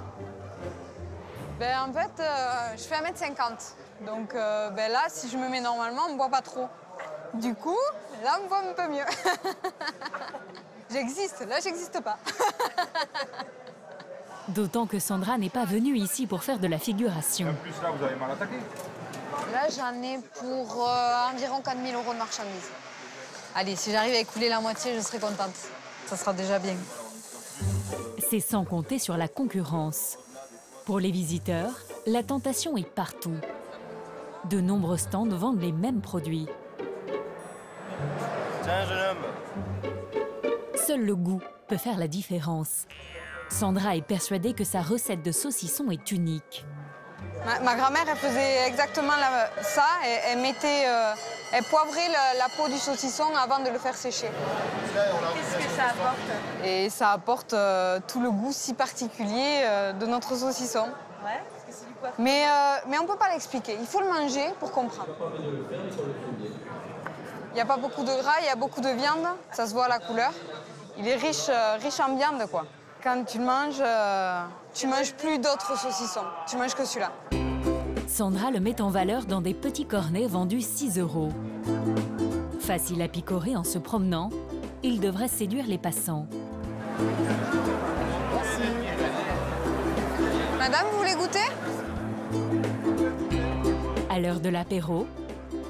En fait, je fais 1m50. Donc là, si je me mets normalement, on ne me voit pas trop. Du coup, là, on me voit un peu mieux. J'existe, là, j'existe pas. D'autant que Sandra n'est pas venue ici pour faire de la figuration. En plus, là, vous avez mal attaqué. Là, j'en ai pour environ 4 000 € de marchandises. Allez, si j'arrive à écouler la moitié, je serai contente. Ça sera déjà bien. C'est sans compter sur la concurrence. Pour les visiteurs, la tentation est partout. De nombreux stands vendent les mêmes produits. Tiens, jeune homme. Seul le goût peut faire la différence. Sandra est persuadée que sa recette de saucisson est unique. Ma grand-mère, elle faisait exactement ça. Elle poivrait la peau du saucisson avant de le faire sécher. Qu'est-ce que ça apporte? Et ça apporte tout le goût si particulier de notre saucisson. Ouais, parce que c'est du poivre. Mais on ne peut pas l'expliquer. Il faut le manger pour comprendre. Il n'y a pas beaucoup de gras, il y a beaucoup de viande. Ça se voit à la couleur. Il est riche en viande, quoi. Quand tu le manges, tu manges plus d'autres saucissons. Tu manges que celui-là. Sandra le met en valeur dans des petits cornets vendus 6 €. Facile à picorer en se promenant, il devrait séduire les passants. Merci. Madame, vous voulez goûter? À l'heure de l'apéro,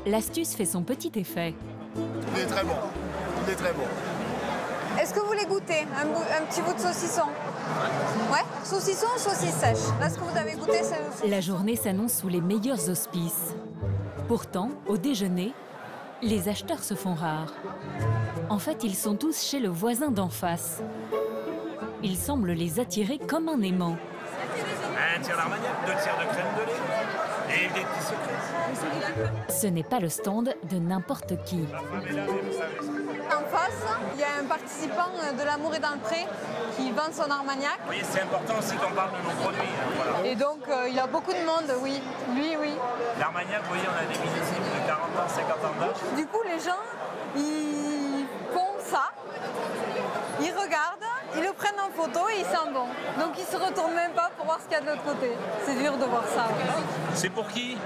l'astuce fait son petit effet. Il est très bon. Il est très bon. Est-ce que vous voulez goûter un petit bout de saucisson? Ouais, saucisson ou saucisse sèche? Là, ce que vous avez goûté, c'est le saucisson. La journée s'annonce sous les meilleurs auspices. Pourtant, au déjeuner, les acheteurs se font rares. En fait, ils sont tous chez le voisin d'en face. Il semble les attirer comme un aimant. Un tiers d'armagnac, 2 tiers de crème de lait et des petits secrets. Ce n'est pas le stand de n'importe qui. En face, il y a un participant de l'Amour est dans le pré qui vend son armagnac. Oui, c'est important aussi qu'on parle de nos produits. Voilà. Et donc, il a beaucoup de monde, oui. Lui, oui. L'armagnac, vous voyez, on a des millésimes de 40 ans, 50 ans d'âge. Du coup, les gens, ils font ça, ils regardent, ils le prennent en photo et ils s'en vont. Donc, ils se retournent même pas pour voir ce qu'il y a de l'autre côté. C'est dur de voir ça. C'est pour qui?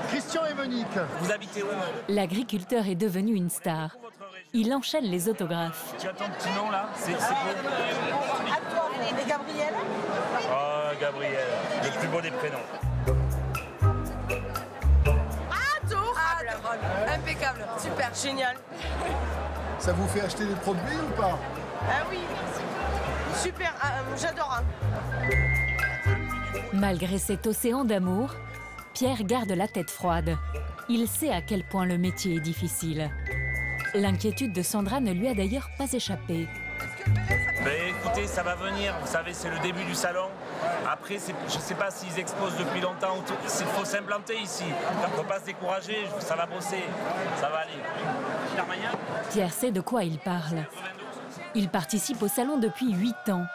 Christian et Monique. Vous habitez où? L'agriculteur est devenu une star. Il enchaîne les autographes. Tu as ton petit nom là? C'est quoi? À toi, et Gabriel? Oh, Gabriel, le plus beau des prénoms. Adorable. Impeccable, super, génial. Ça vous fait acheter des produits ou pas? Ah oui, super, j'adore. Malgré cet océan d'amour, Pierre garde la tête froide. Il sait à quel point le métier est difficile. L'inquiétude de Sandra ne lui a d'ailleurs pas échappé. Ben écoutez, ça va venir. Vous savez, c'est le début du salon. Après, je ne sais pas s'ils exposent depuis longtemps. Il faut s'implanter ici. Il ne faut pas se décourager. Ça va bosser. Ça va aller. Pierre sait de quoi il parle. Il participe au salon depuis 8 ans.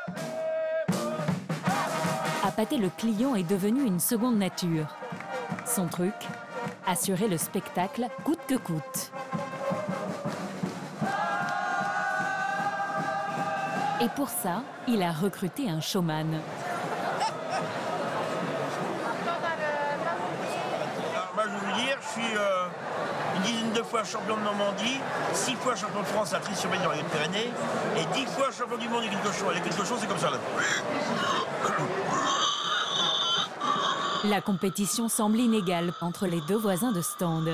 Appâter le client est devenu une seconde nature. Son truc, assurer le spectacle coûte que coûte. Et pour ça, il a recruté un showman. Alors, moi, je vais vous dire, je suis une dizaine de fois champion de Normandie, 6 fois champion de France à Tri-sur-Belle dans les Pyrénées, et 10 fois champion du monde des quilles de cochon. Et les quilles de cochon, c'est comme ça, là. La compétition semble inégale entre les deux voisins de stand.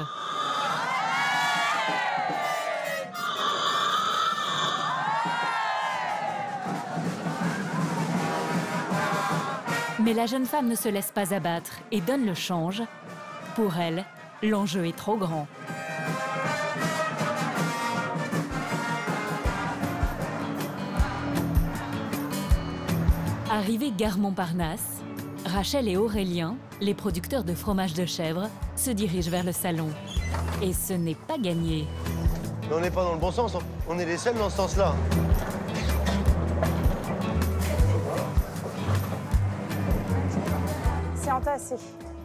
Mais la jeune femme ne se laisse pas abattre et donne le change. Pour elle, l'enjeu est trop grand. Arrivés gare Montparnasse, Rachel et Aurélien, les producteurs de fromage de chèvre, se dirigent vers le salon. Et ce n'est pas gagné. Mais on n'est pas dans le bon sens, on est les seuls dans ce sens-là. C'est entassé.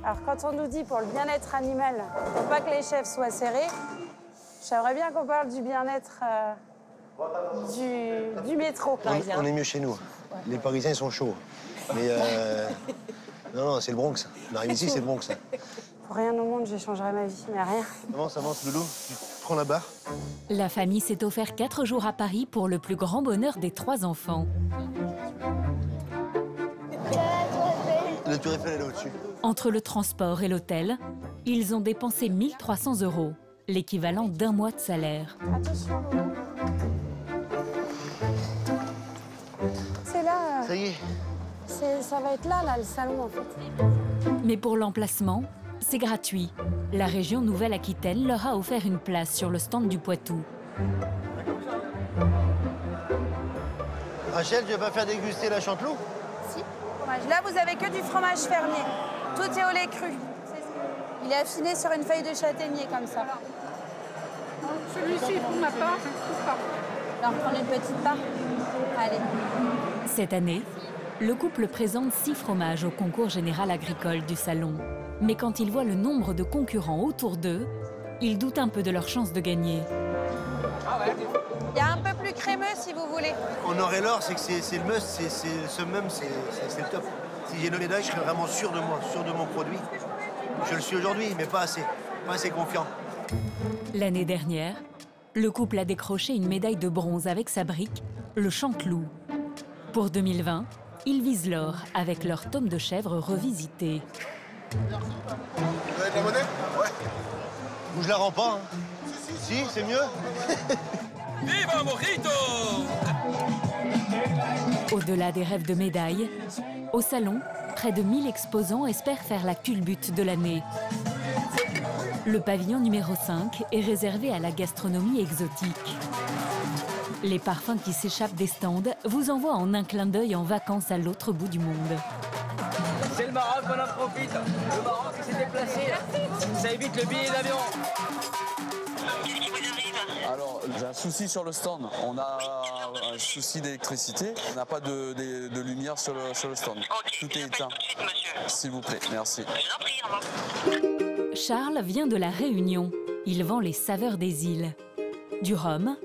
Alors quand on nous dit pour le bien-être animal, pour pas que les chèvres soient serrés, j'aimerais bien qu'on parle du bien-être du métro. On est mieux chez nous. Les Parisiens, ils sont chauds. Mais non, c'est le Bronx. On arrive ici, c'est le Bronx. Pour rien au monde, j'échangerais ma vie, mais rien. Avance, Loulou. Tu prends la barre. La famille s'est offert 4 jours à Paris pour le plus grand bonheur des 3 enfants. La tour Eiffel, elle est au-dessus. Entre le transport et l'hôtel, ils ont dépensé 1 300 €, l'équivalent d'1 mois de salaire. Attention, Loulou. C'est là. Ça y est. Ça va être là, le salon, en fait. Mais pour l'emplacement, c'est gratuit. La région Nouvelle-Aquitaine leur a offert une place sur le stand du Poitou. Rachel, tu vas pas faire déguster la Chanteloup? Si. Là, vous avez que du fromage fermier. Tout est au lait cru. Il est affiné sur une feuille de châtaignier, comme ça. Celui-ci, pour ma part, Alors, prenez une petite part. Allez. Cette année, le couple présente 6 fromages au concours général agricole du salon. Mais quand ils voient le nombre de concurrents autour d'eux, ils doutent un peu de leur chance de gagner. Il y a un peu plus crémeux, si vous voulez. En or et l'or, c'est que c'est le must, c'est le summum, c'est le top. Si j'ai une médaille, je serais vraiment sûr de moi, sûr de mon produit. Je le suis aujourd'hui, mais pas assez confiant. L'année dernière, le couple a décroché une médaille de bronze avec sa brique, le Chanteloup. Pour 2020, ils visent l'or avec leur tome de chèvre revisité. Vous avez de la monnaie? Ouais. Ou je la rends pas, hein. Si, c'est mieux. Viva Mojito! Au-delà des rêves de médailles, au salon, près de 1000 exposants espèrent faire la culbute de l'année. Le pavillon numéro 5 est réservé à la gastronomie exotique. Les parfums qui s'échappent des stands vous envoient en un clin d'œil en vacances à l'autre bout du monde. C'est le Maroc, on en profite. Le Maroc s'est déplacé. Ça évite le billet d'avion. Alors, j'ai un souci sur le stand. On a un souci d'électricité. On n'a pas de lumière sur le stand. Tout est éteint. S'il vous plaît, merci. Charles vient de La Réunion. Il vend les saveurs des îles. Du rhum,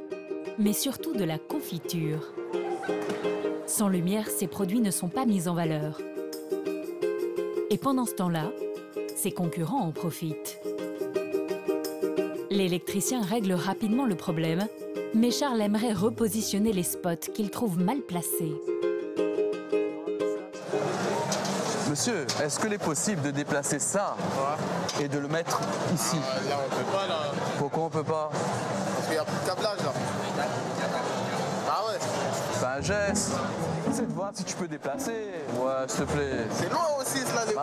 mais surtout de la confiture. Sans lumière, ces produits ne sont pas mis en valeur. Et pendant ce temps-là, ses concurrents en profitent. L'électricien règle rapidement le problème, mais Charles aimerait repositionner les spots qu'il trouve mal placés. Monsieur, est-ce qu'il est possible de déplacer ça et de le mettre ici? Là, on peut pas, là. Pourquoi on peut pas? Parce qu'il n'y a plus de câblage, là. Ah ouais. Fais un geste. Essaie de voir si tu peux déplacer. Ouais, s'il te plaît. C'est loin aussi, cela, les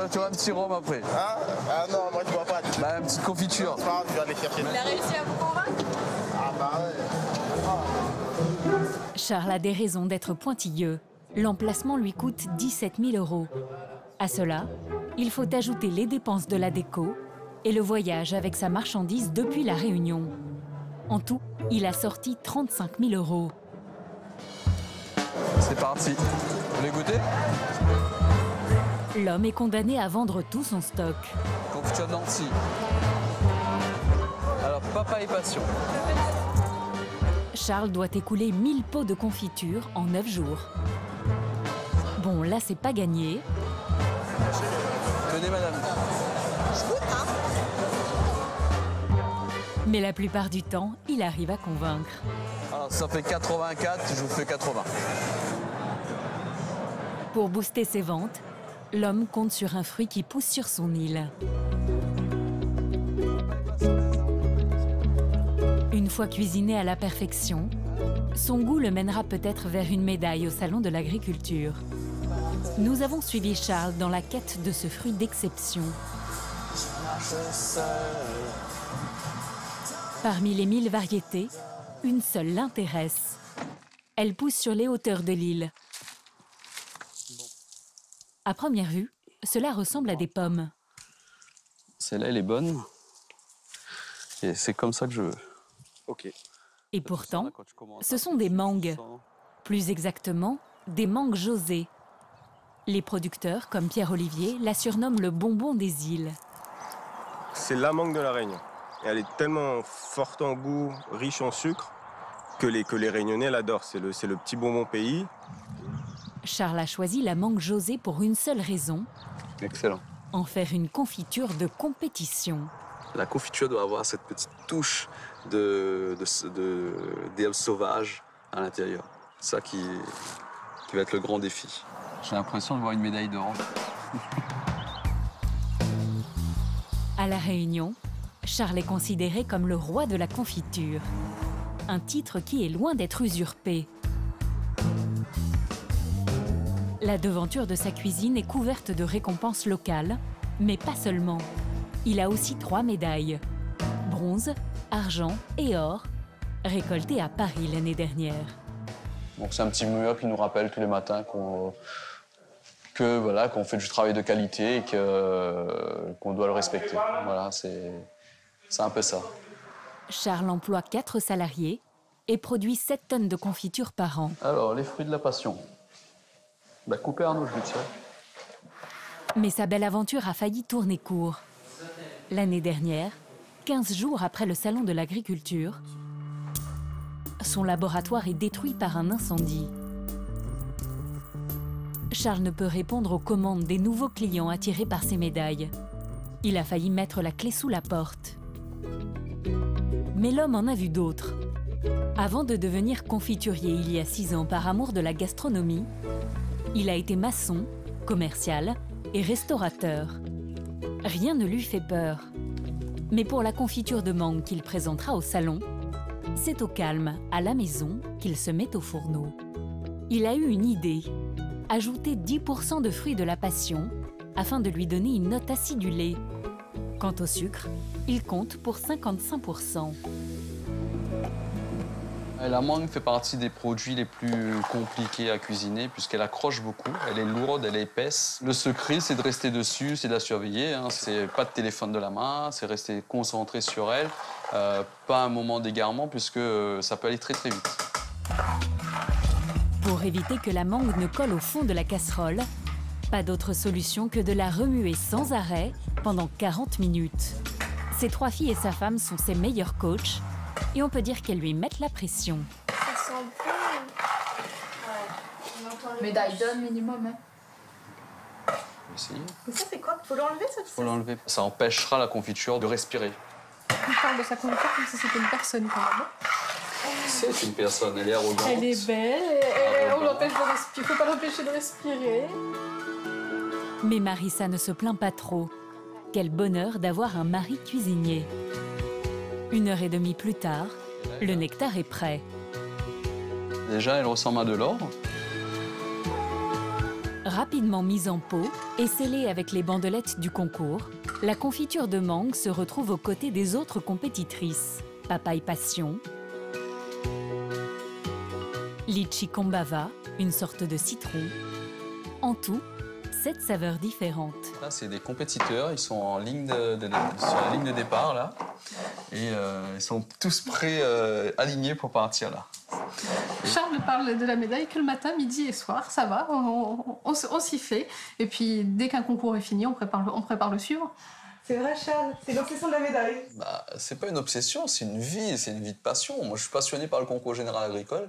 tu vois un petit rhum après. Ah non, moi je vois pas. Bah, une petite confiture. C'est pas grave, je vais aller chercher. Il a réussi à vous convaincre? Ah bah ouais. Charles a des raisons d'être pointilleux. L'emplacement lui coûte 17 000 €. À cela, il faut ajouter les dépenses de la déco et le voyage avec sa marchandise depuis La Réunion. En tout, il a sorti 35 000 €. C'est parti. Vous voulez goûter? L'homme est condamné à vendre tout son stock. Confiture de lentilles. Alors, papaye passion. Charles doit écouler 1000 pots de confiture en 9 jours. Bon, là, c'est pas gagné. Tenez, madame. Mais la plupart du temps, il arrive à convaincre. Alors, ça fait 84, je vous fais 80. Pour booster ses ventes, l'homme compte sur un fruit qui pousse sur son île. Une fois cuisiné à la perfection, son goût le mènera peut-être vers une médaille au Salon de l'Agriculture. Nous avons suivi Charles dans la quête de ce fruit d'exception. Parmi les 1000 variétés, une seule l'intéresse. Elle pousse sur les hauteurs de l'île. À première vue, cela ressemble à des pommes. Celle-là, elle est bonne. Et c'est comme ça que je veux. Ok. Et pourtant, ce sont des mangues. Plus exactement, des mangues José. Les producteurs, comme Pierre-Olivier, la surnomment le bonbon des îles. C'est la mangue de la Réunion. Et elle est tellement forte en goût, riche en sucre, que les Réunionnais l'adorent. C'est le petit bonbon pays. Charles a choisi la mangue José pour une seule raison. Excellent. En faire une confiture de compétition. La confiture doit avoir cette petite touche d'herbe sauvage à l'intérieur. Ça qui va être le grand défi. J'ai l'impression de voir une médaille d'or. À La Réunion, Charles est considéré comme le roi de la confiture. Un titre qui est loin d'être usurpé. La devanture de sa cuisine est couverte de récompenses locales, mais pas seulement. Il a aussi 3 médailles, bronze, argent et or, récoltées à Paris l'année dernière. Donc c'est un petit mur qui nous rappelle tous les matins qu'on fait du travail de qualité et qu'on doit le respecter. Voilà, c'est un peu ça. Charles emploie 4 salariés et produit 7 tonnes de confiture par an. Alors, les fruits de la passion. Bah, coupé Arnaud, je lui tiens. Mais sa belle aventure a failli tourner court. L'année dernière, 15 jours après le salon de l'agriculture, son laboratoire est détruit par un incendie. Charles ne peut répondre aux commandes des nouveaux clients attirés par ses médailles. Il a failli mettre la clé sous la porte. Mais l'homme en a vu d'autres. Avant de devenir confiturier il y a 6 ans par amour de la gastronomie, il a été maçon, commercial et restaurateur. Rien ne lui fait peur. Mais pour la confiture de mangue qu'il présentera au salon, c'est au calme, à la maison, qu'il se met au fourneau. Il a eu une idée, ajouter 10% de fruits de la passion afin de lui donner une note acidulée. Quant au sucre, il compte pour 55%. La mangue fait partie des produits les plus compliqués à cuisiner puisqu'elle accroche beaucoup, elle est lourde, elle est épaisse. Le secret, c'est de rester dessus, c'est de la surveiller. Hein. C'est pas de téléphone de la main, c'est rester concentré sur elle. Pas un moment d'égarement puisque ça peut aller très très vite. Pour éviter que la mangue ne colle au fond de la casserole, pas d'autre solution que de la remuer sans arrêt pendant 40 minutes. Ses 3 filles et sa femme sont ses meilleurs coachs et on peut dire qu'elles lui mettent la pression. Ça sent bon. Médaille d'or minimum. Hein. Essayer. Mais ça, c'est quoi? Faut l'enlever, ça? Faut l'enlever. Ça empêchera la confiture de respirer. On parle de sa confiture comme si c'était une personne quand même. C'est une personne, elle est arrogante. Elle est belle, et on l'empêche de respirer. Faut pas l'empêcher de respirer. Mais Marissa ne se plaint pas trop. Quel bonheur d'avoir un mari cuisinier. 1h30 plus tard, le nectar est prêt. Déjà, elle ressemble à de l'or. Rapidement mise en pot et scellée avec les bandelettes du concours, la confiture de mangue se retrouve aux côtés des autres compétitrices. Papaye passion, litchi kombava, une sorte de citron. En tout, 7 saveurs différentes. Là, c'est des compétiteurs, ils sont en ligne sur la ligne de départ, là. Et ils sont tous prêts, alignés pour partir, là. Charles parle de la médaille que le matin, midi et soir, ça va, on s'y fait. Et puis, dès qu'un concours est fini, on prépare le suivant. C'est vrai, Charles, c'est l'obsession de la médaille. Bah, c'est pas une obsession, c'est une vie de passion. Moi, je suis passionné par le concours général agricole.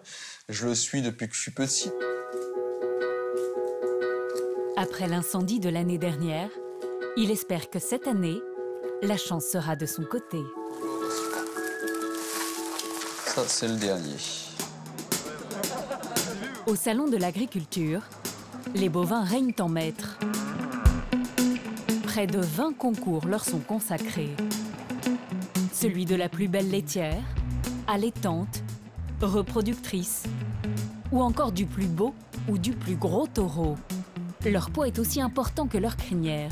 Je le suis depuis que je suis petit. Après l'incendie de l'année dernière, il espère que cette année, la chance sera de son côté. Ça, c'est le dernier. Au salon de l'agriculture, les bovins règnent en maître. Près de 20 concours leur sont consacrés. Celui de la plus belle laitière, allaitante, reproductrice, ou encore du plus beau ou du plus gros taureau. Leur poids est aussi important que leur crinière.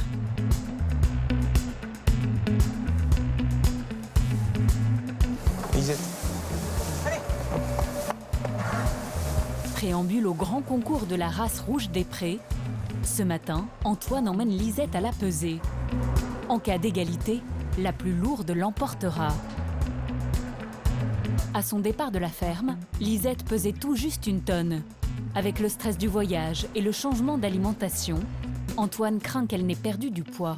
Lisette. Préambule au grand concours de la race rouge des prés. Ce matin, Antoine emmène Lisette à la pesée. En cas d'égalité, la plus lourde l'emportera. À son départ de la ferme, Lisette pesait tout juste 1 tonne. Avec le stress du voyage et le changement d'alimentation, Antoine craint qu'elle n'ait perdu du poids.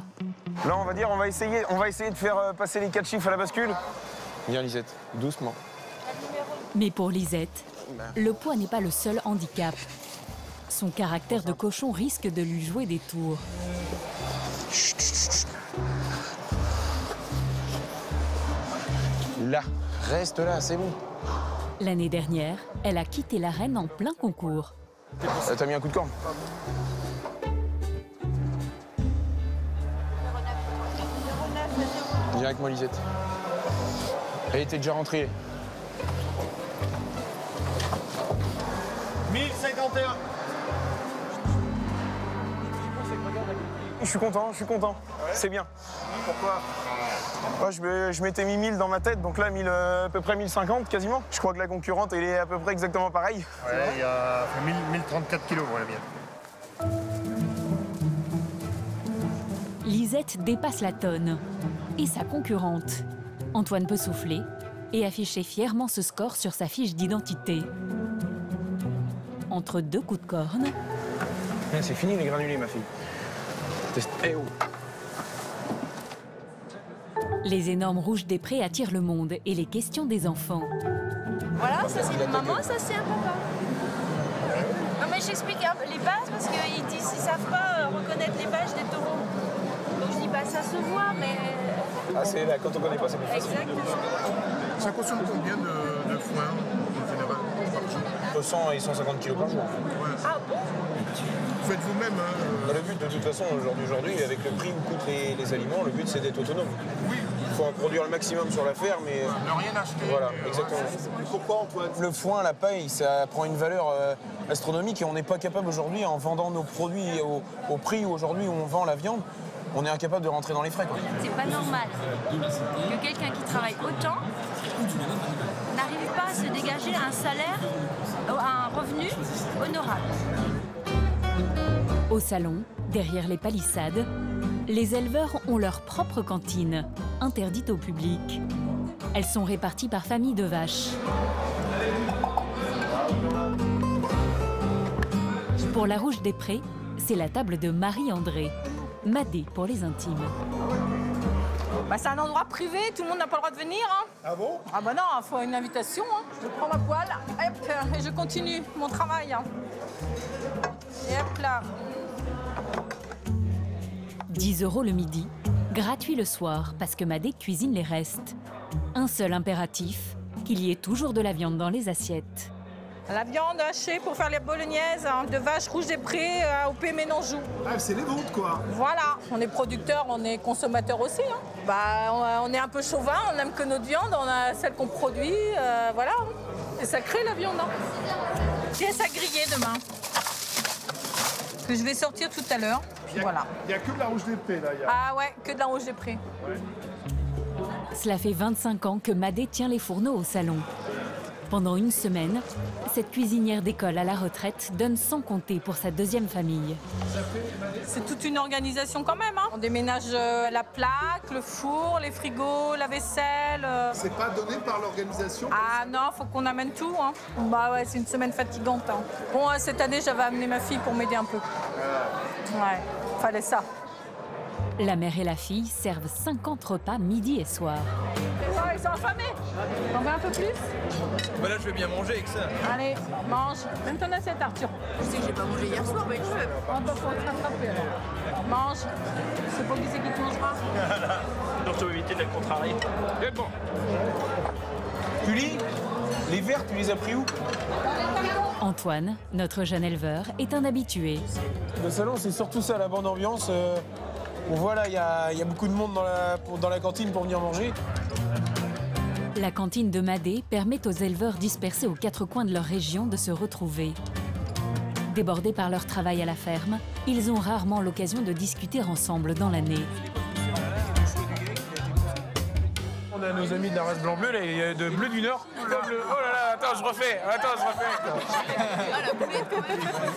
Là, on va essayer de faire passer les 4 chiffres à la bascule. Viens, Lisette, doucement. Mais pour Lisette, le poids n'est pas le seul handicap. Son caractère de cochon risque de lui jouer des tours. Là, reste là, c'est bon. L'année dernière, elle a quitté l'arène en plein concours. T'as mis un coup de corne? Viens avec moi, Lisette. Elle était déjà rentrée. 1051. Je suis content. C'est bien. Pourquoi? Moi, je m'étais mis 1000 dans ma tête, donc là, à peu près 1050 quasiment. Je crois que la concurrente, elle est à peu près exactement pareille. Ouais, il y a 1034 kilos, voilà bien. Lisette dépasse la tonne. Et sa concurrente. Antoine peut souffler et afficher fièrement ce score sur sa fiche d'identité. Entre 2 coups de corne... C'est fini les granulés, ma fille. Eh oh. Les énormes rouges des prés attirent le monde et les questions des enfants. Voilà, ça c'est une maman, ça c'est un papa. Non mais j'explique un peu les bases parce qu'ils disent qu'ils savent pas reconnaître les badges des taureaux. Donc je dis bah ça se voit mais... Ah c'est là, quand on connaît pas, c'est plus facile. Exactement. Ça consomme combien de foin en général par jour? 100 et 150 kilos par jour. Ouais. Ah bon? Vous faites vous-même Le but, de toute façon, aujourd'hui, avec le prix où coûtent les aliments, le but c'est d'être autonome. Oui. Il faut en produire le maximum sur la ferme et... Ne rien acheter. Voilà, exactement. Pourquoi, Antoine? Le foin, la paille, ça prend une valeur astronomique et on n'est pas capable aujourd'hui, en vendant nos produits au prix aujourd'hui où on vend la viande, on est incapable de rentrer dans les frais. C'est pas normal que quelqu'un qui travaille autant n'arrive pas à se dégager un salaire, un revenu honorable. Au salon, derrière les palissades, les éleveurs ont leur propre cantine, interdite au public. Elles sont réparties par famille de vaches. Pour la Rouge des Prés, c'est la table de Marie-André. Madé pour les intimes. Bah, c'est un endroit privé, tout le monde n'a pas le droit de venir. Hein. Ah bon? Ah bah non, il faut une invitation. Hein. Je prends ma poêle, hop, et je continue mon travail. Hein. Et hop là. 10 € le midi, gratuit le soir parce que Madé cuisine les restes. Un seul impératif, qu'il y ait toujours de la viande dans les assiettes. La viande hachée pour faire les bolognaises hein, de vaches Rouges des Prés au P Ménanjou. Ah, c'est les vôtres, quoi. Voilà, on est producteurs, on est consommateurs aussi. Hein. Bah, on est un peu chauvin, on n'aime que notre viande, on a celle qu'on produit, voilà. C'est sacré la viande. Hein. Pièce à griller demain. Que je vais sortir tout à l'heure. Voilà. Il n'y a que de la Rouge des Prés, là. Ah ouais, que de la Rouge des Prés. Ouais. Cela fait 25 ans que Madé tient les fourneaux au salon. Pendant une semaine, cette cuisinière d'école à la retraite donne sans compter pour sa deuxième famille. C'est toute une organisation quand même. Hein. On déménage la plaque, le four, les frigos, la vaisselle. C'est pas donné par l'organisation? Ah non, faut qu'on amène tout. Hein. Bah ouais, c'est une semaine fatigante. Hein. Bon, cette année, j'avais amené ma fille pour m'aider un peu. Ouais, fallait ça. La mère et la fille servent 50 repas midi et soir. Oh, ils sont affamés. T'en veux un peu plus? Bah là, je vais bien manger avec ça. Allez, mange. Même ton assiette, Arthur. Je sais que j'ai pas mangé hier soir, mais je veux. On va faut te rattraper alors. Mange. C'est pas qui c'est qui te mangera. Donc, je vais éviter de la contrarier. Et bon. Julie, les verres, tu les as pris où? Antoine, notre jeune éleveur, est un habitué. Le salon, c'est surtout ça, la bonne ambiance. On voit là, il y a beaucoup de monde dans la cantine pour venir manger. La cantine de Madé permet aux éleveurs dispersés aux 4 coins de leur région de se retrouver. Débordés par leur travail à la ferme, ils ont rarement l'occasion de discuter ensemble dans l'année. On a nos amis de la race blanc-bleu, là, et de bleu du Nord. Oh là là, attends, je refais.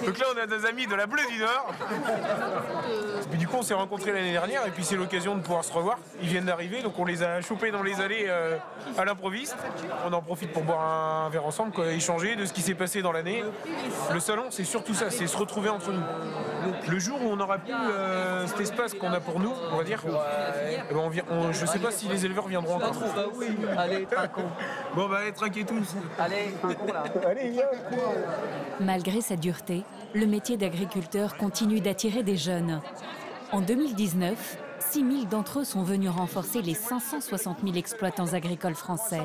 Donc là, on a des amis de la bleue du Nord. Puis du coup, on s'est rencontrés l'année dernière, et puis c'est l'occasion de pouvoir se revoir. Ils viennent d'arriver, donc on les a chopés dans les allées à l'improviste. On en profite pour boire un verre ensemble, quoi, échanger de ce qui s'est passé dans l'année. Le salon, c'est surtout ça, c'est se retrouver entre nous. Le jour où on aura plus cet espace qu'on a pour nous, on va dire, je sais pas si les éleveurs viendront encore. Bah oui, allez, trinquons. Bon bah allez, trinquez tous. Allez, trinquons là. Allez, viens. Malgré sa dureté, le métier d'agriculteur continue d'attirer des jeunes. En 2019, 6 000 d'entre eux sont venus renforcer les 560 000 exploitants agricoles français.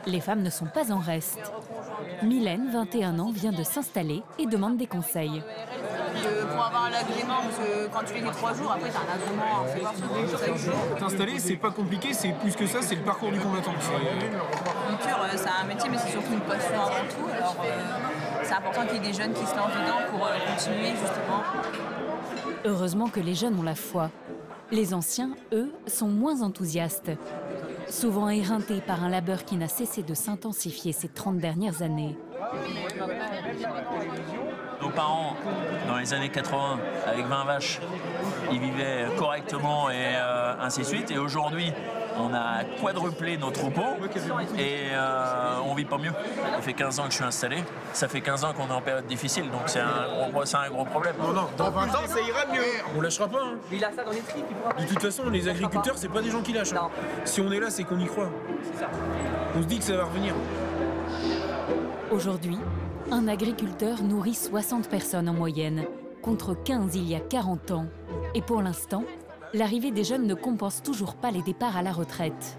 Les femmes ne sont pas en reste. Mylène, 21 ans, vient de s'installer et demande des conseils. Pour avoir l'agrément, parce que quand tu fais les 3 jours, après tu as un agrément. T'installer, c'est pas compliqué, c'est plus que ça, c'est le parcours du combattant. Culture, c'est un métier, mais c'est surtout une passion avant tout. Alors, c'est important qu'il y ait des jeunes qui se lancent dedans pour continuer, justement. Heureusement que les jeunes ont la foi. Les anciens, eux, sont moins enthousiastes. Souvent éreintés par un labeur qui n'a cessé de s'intensifier ces 30 dernières années. Nos parents, dans les années 80, avec 20 vaches, ils vivaient correctement et ainsi de suite. Et aujourd'hui, on a quadruplé nos troupeaux et on vit pas mieux. Ça fait 15 ans que je suis installé. Ça fait 15 ans qu'on est en période difficile, donc c'est un gros problème. Non, non, dans 20 ans, ça ira mieux. On lâchera pas. Hein. Il a ça dans les tripes. De toute façon, les agriculteurs, c'est pas des gens qui lâchent. Hein. Si on est là, c'est qu'on y croit. On se dit que ça va revenir. Aujourd'hui, un agriculteur nourrit 60 personnes en moyenne, contre 15 il y a 40 ans. Et pour l'instant, l'arrivée des jeunes ne compense toujours pas les départs à la retraite.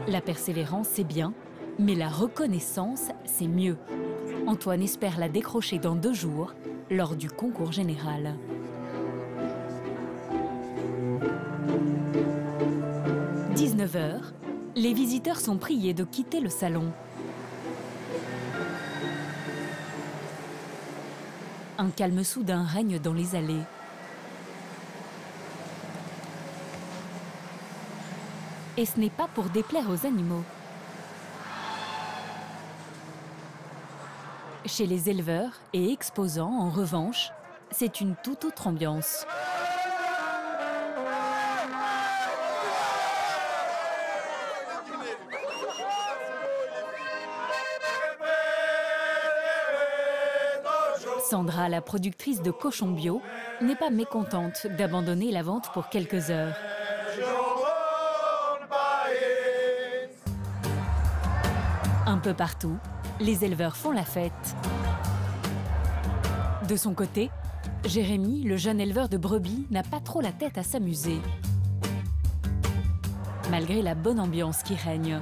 La persévérance, c'est bien, mais la reconnaissance, c'est mieux. Antoine espère la décrocher dans 2 jours, lors du concours général. « 19h, les visiteurs sont priés de quitter le salon. Un calme soudain règne dans les allées. Et ce n'est pas pour déplaire aux animaux. Chez les éleveurs et exposants, en revanche, c'est une toute autre ambiance. Sandra, la productrice de cochons bio, n'est pas mécontente d'abandonner la vente pour quelques heures. Un peu partout, les éleveurs font la fête. De son côté, Jérémy, le jeune éleveur de brebis, n'a pas trop la tête à s'amuser. Malgré la bonne ambiance qui règne.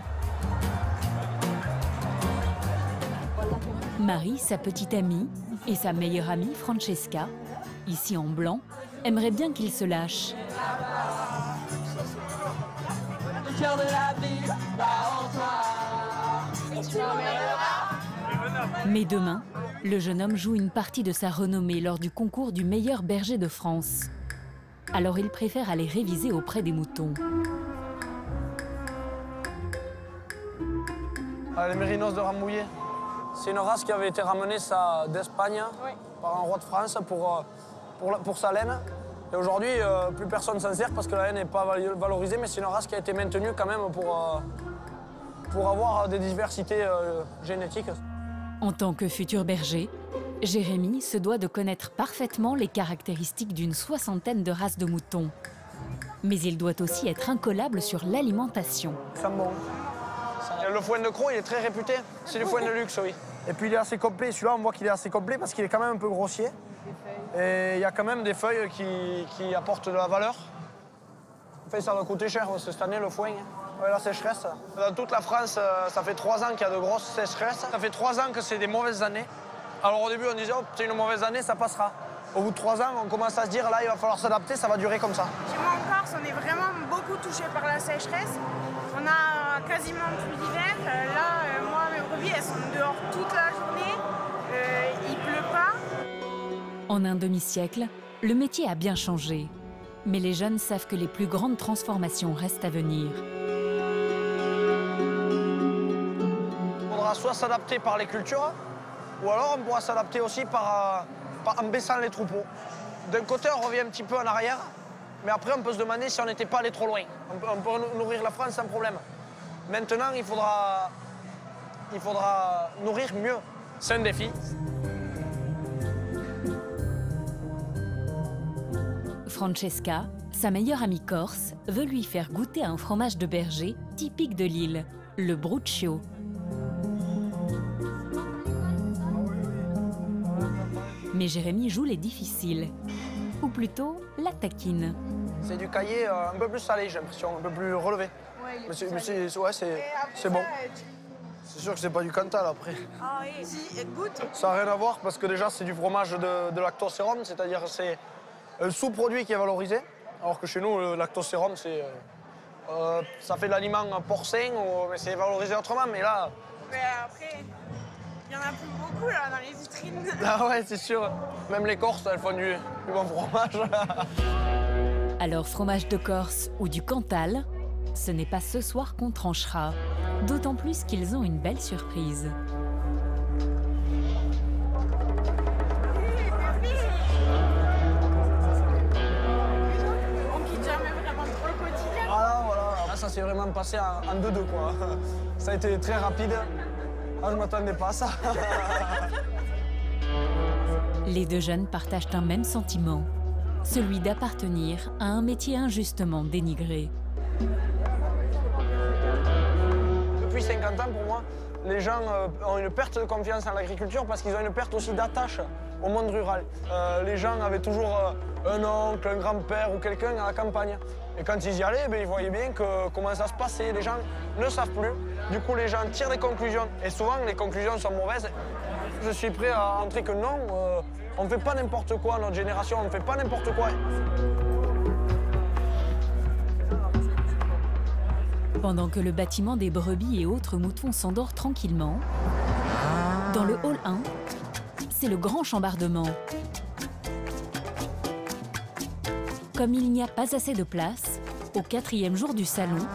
Marie, sa petite amie, et sa meilleure amie, Francesca, ici en blanc, aimerait bien qu'il se lâche. Mais demain, le jeune homme joue une partie de sa renommée lors du concours du meilleur berger de France. Alors il préfère aller réviser auprès des moutons. Les Mérinos de Rambouillet. C'est une race qui avait été ramenée d'Espagne par un roi de France pour sa laine. Et aujourd'hui, plus personne s'en sert parce que la laine n'est pas valorisée, mais c'est une race qui a été maintenue quand même pour avoir des diversités génétiques. En tant que futur berger, Jérémy se doit de connaître parfaitement les caractéristiques d'une 60aine de races de moutons. Mais il doit aussi être incollable sur l'alimentation. Ça me bon. Le foin de Croc, il est très réputé. C'est du foin de luxe, oui. Et puis il est assez complet. Celui-là, on voit qu'il est assez complet parce qu'il est quand même un peu grossier. Et il y a quand même des feuilles qui apportent de la valeur. Enfin, ça va coûter cher cette année, le foin. Ouais, la sécheresse. Dans toute la France, ça fait 3 ans qu'il y a de grosses sécheresses. Ça fait 3 ans que c'est des mauvaises années. Alors au début, on disait, oh, c'est une mauvaise année, ça passera. Au bout de 3 ans, on commence à se dire, là, il va falloir s'adapter, ça va durer comme ça. Chez moi en Corse, on est vraiment beaucoup touché par la sécheresse. On a quasiment plus d'hiver. Là, moi, mes brebis, elles sont dehors toute la journée. Il pleut pas. En un demi-siècle, le métier a bien changé. Mais les jeunes savent que les plus grandes transformations restent à venir. Il faudra soit s'adapter par les cultures, ou alors on pourra s'adapter aussi en baissant les troupeaux. D'un côté, on revient un petit peu en arrière, mais après, on peut se demander si on n'était pas allé trop loin. On peut nourrir la France sans problème. Maintenant, il faudra nourrir mieux. C'est un défi. Francesca, sa meilleure amie corse, veut lui faire goûter un fromage de berger typique de l'île, le bruccio. Mais Jérémy joue les difficiles, ou plutôt la taquine. C'est du caillé un peu plus salé, j'ai l'impression, un peu plus relevé. Ouais, c'est bon. sûr que c'est pas du Cantal après. Ah oui, si, goûte. Ça n'a rien à voir parce que déjà c'est du fromage de lactosérum, c'est-à-dire c'est un sous-produit qui est valorisé. Alors que chez nous, le lactosérum, c'est, ça fait de l'aliment porcin, mais c'est valorisé autrement. Mais là... Mais après, il y en a plus beaucoup là dans les vitrines. Ah ouais, c'est sûr. Même les Corses, elles font du bon fromage. Alors fromage de Corse ou du Cantal, ce n'est pas ce soir qu'on tranchera. D'autant plus qu'ils ont une belle surprise. Ça s'est vraiment passé en 2-2 quoi. Ça a été très rapide. Ah, je m'attendais pas à ça. Les deux jeunes partagent un même sentiment, celui d'appartenir à un métier injustement dénigré. Depuis 50 ans, pour moi, les gens ont une perte de confiance en l'agriculture parce qu'ils ont une perte aussi d'attache au monde rural. Les gens avaient toujours un oncle, un grand-père ou quelqu'un à la campagne. Et quand ils y allaient, ils voyaient bien comment ça se passait. Les gens ne savent plus. Du coup, les gens tirent des conclusions. Et souvent, les conclusions sont mauvaises. Je suis prêt à entrer que non, on ne fait pas n'importe quoi. Notre génération, on ne fait pas n'importe quoi. Pendant que le bâtiment des brebis et autres moutons s'endort tranquillement, dans le hall 1, c'est le grand chambardement. Comme il n'y a pas assez de place, au 4e jour du salon,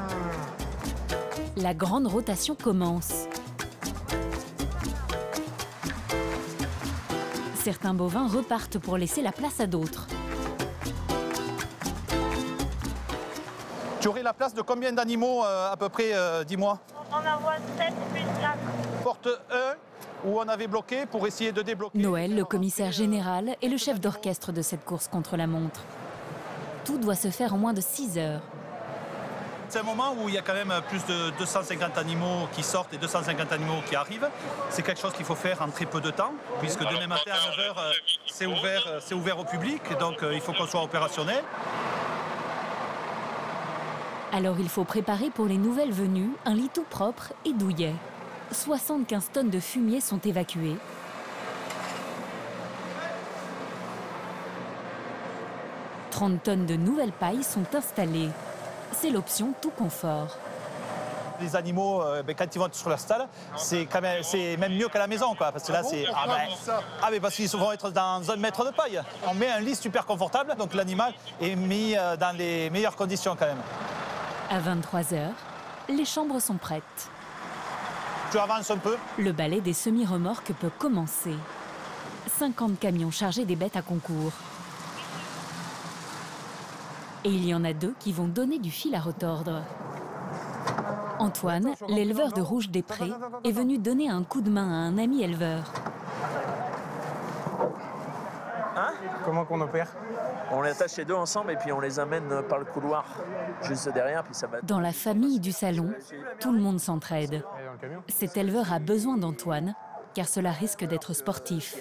la grande rotation commence. Certains bovins repartent pour laisser la place à d'autres. Tu aurais la place de combien d'animaux à peu près, dis-moi? On en voit 7 plus 4. Porte 1, où on avait bloqué pour essayer de débloquer. Noël, le commissaire général, est le chef d'orchestre de cette course contre la montre. Tout doit se faire en moins de 6 heures. C'est un moment où il y a quand même plus de 250 animaux qui sortent et 250 animaux qui arrivent. C'est quelque chose qu'il faut faire en très peu de temps, puisque demain matin à 9h, c'est ouvert au public, donc il faut qu'on soit opérationnel. Alors il faut préparer pour les nouvelles venues un lit tout propre et douillet. 75 tonnes de fumier sont évacuées. « 30 tonnes de nouvelles pailles sont installées. C'est l'option tout confort. Les animaux, quand ils vont sur leur stall, c'est même mieux qu'à la maison, quoi, parce que là, c'est... mais parce qu'ils vont être dans 1 mètre de paille. On met un lit super confortable, donc l'animal est mis dans les meilleures conditions, quand même. À 23h, les chambres sont prêtes. Tu avances un peu. Le balai des semi-remorques peut commencer. 50 camions chargés des bêtes à concours. Et il y en a 2 qui vont donner du fil à retordre. Antoine, l'éleveur de Rouge des Prés, est venu donner un coup de main à un ami éleveur. Hein? Comment qu'on opère? On les attache les 2 ensemble et puis on les amène par le couloir juste derrière, puis ça va... Dans la famille du salon, tout le monde s'entraide. Cet éleveur a besoin d'Antoine, car cela risque d'être sportif.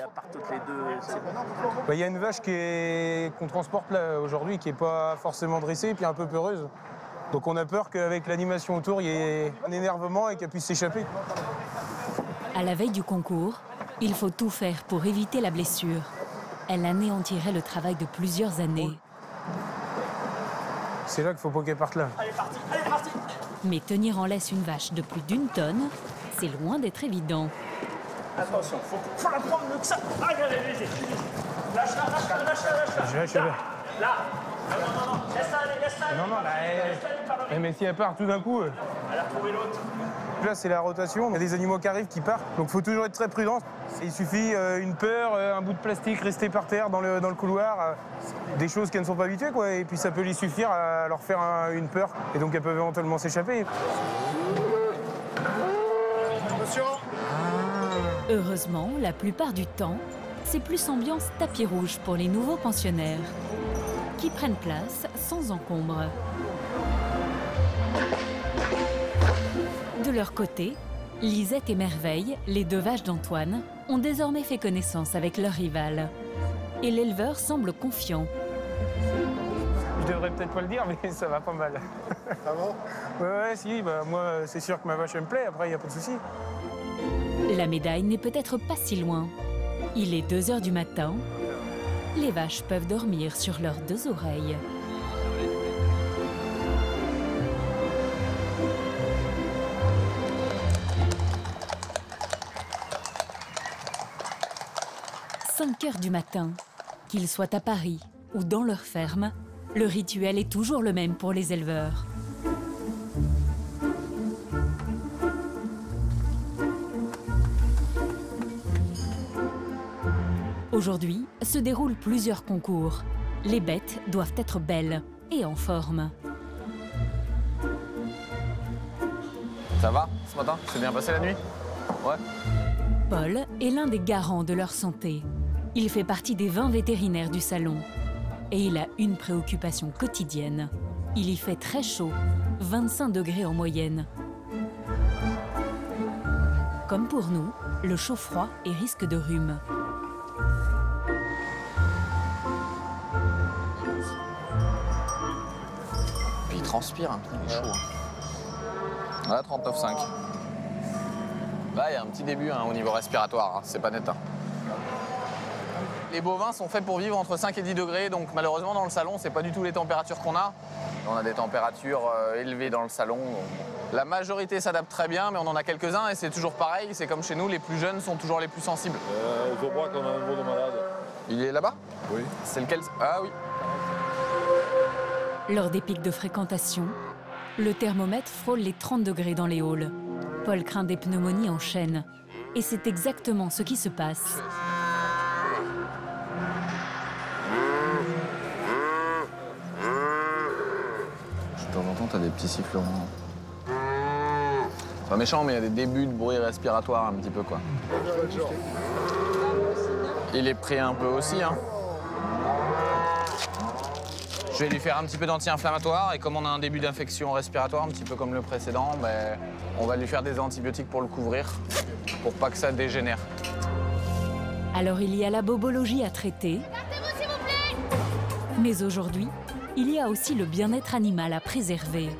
Il y a une vache qu'on transporte là aujourd'hui qui n'est pas forcément dressée, puis un peu peureuse. Donc on a peur qu'avec l'animation autour, il y ait un énervement et qu'elle puisse s'échapper. À la veille du concours, il faut tout faire pour éviter la blessure. Elle anéantirait le travail de plusieurs années. C'est là qu'il faut pas qu'elle parte là. Allez, parti. Mais tenir en laisse une vache de plus d'1 tonne, c'est loin d'être évident. Attention, faut la prendre mieux que ça. Allez, lâche-la. Là. Non, laisse-la aller. Non, mais si elle part tout d'un coup... Elle a trouvé l'autre. Là, c'est la rotation. Il y a des animaux qui arrivent, qui partent. Donc, il faut toujours être très prudent. Il suffit une peur, un bout de plastique resté par terre dans le couloir. Des choses qu'elles ne sont pas habituées, quoi. Et puis, ça peut les suffire à leur faire une peur. Et donc, elles peuvent éventuellement s'échapper. Heureusement, la plupart du temps, c'est plus ambiance tapis rouge pour les nouveaux pensionnaires, qui prennent place sans encombre. De leur côté, Lisette et Merveille, les 2 vaches d'Antoine, ont désormais fait connaissance avec leur rival. Et l'éleveur semble confiant. Je devrais peut-être pas le dire, mais ça va pas mal. Ah bon? Ouais, si, moi, c'est sûr que ma vache, elle me plaît, après, il n'y a pas de souci. La médaille n'est peut-être pas si loin. Il est 2 h du matin. Les vaches peuvent dormir sur leurs 2 oreilles. « 5 h du matin. Qu'ils soient à Paris ou dans leur ferme, le rituel est toujours le même pour les éleveurs. Aujourd'hui se déroulent plusieurs concours. Les bêtes doivent être belles et en forme. Ça va ce matin? C'est bien passé la nuit? Ouais. Paul est l'un des garants de leur santé. Il fait partie des 20 vétérinaires du salon. Et il a une préoccupation quotidienne. Il y fait très chaud, 25 degrés en moyenne. Comme pour nous, le chaud-froid et risque de rhume. Puis il transpire, hein. Il est chaud. Voilà, 39,5. Là, il y a un petit début hein, au niveau respiratoire, hein. C'est pas net. Hein. Les bovins sont faits pour vivre entre 5 et 10 degrés, donc malheureusement dans le salon, c'est pas du tout les températures qu'on a. On a des températures élevées dans le salon. La majorité s'adapte très bien, mais on en a quelques-uns et c'est toujours pareil. C'est comme chez nous, les plus jeunes sont toujours les plus sensibles. Aux Aubrac, on a un gros de malade. Il est là-bas? Oui. C'est lequel? Ah oui. Lors des pics de fréquentation, le thermomètre frôle les 30 degrés dans les halls. Paul craint des pneumonies en chaîne. Et c'est exactement ce qui se passe. De temps en temps, t'as des petits sifflements. C'est pas méchant, mais il y a des débuts de bruit respiratoire un petit peu, quoi. Il est pris un peu aussi, hein. Je vais lui faire un petit peu d'anti-inflammatoire et comme on a un début d'infection respiratoire, un petit peu comme le précédent, ben, on va lui faire des antibiotiques pour le couvrir, pour pas que ça dégénère. Alors il y a la bobologie à traiter, mais aujourd'hui, il y a aussi le bien-être animal à préserver.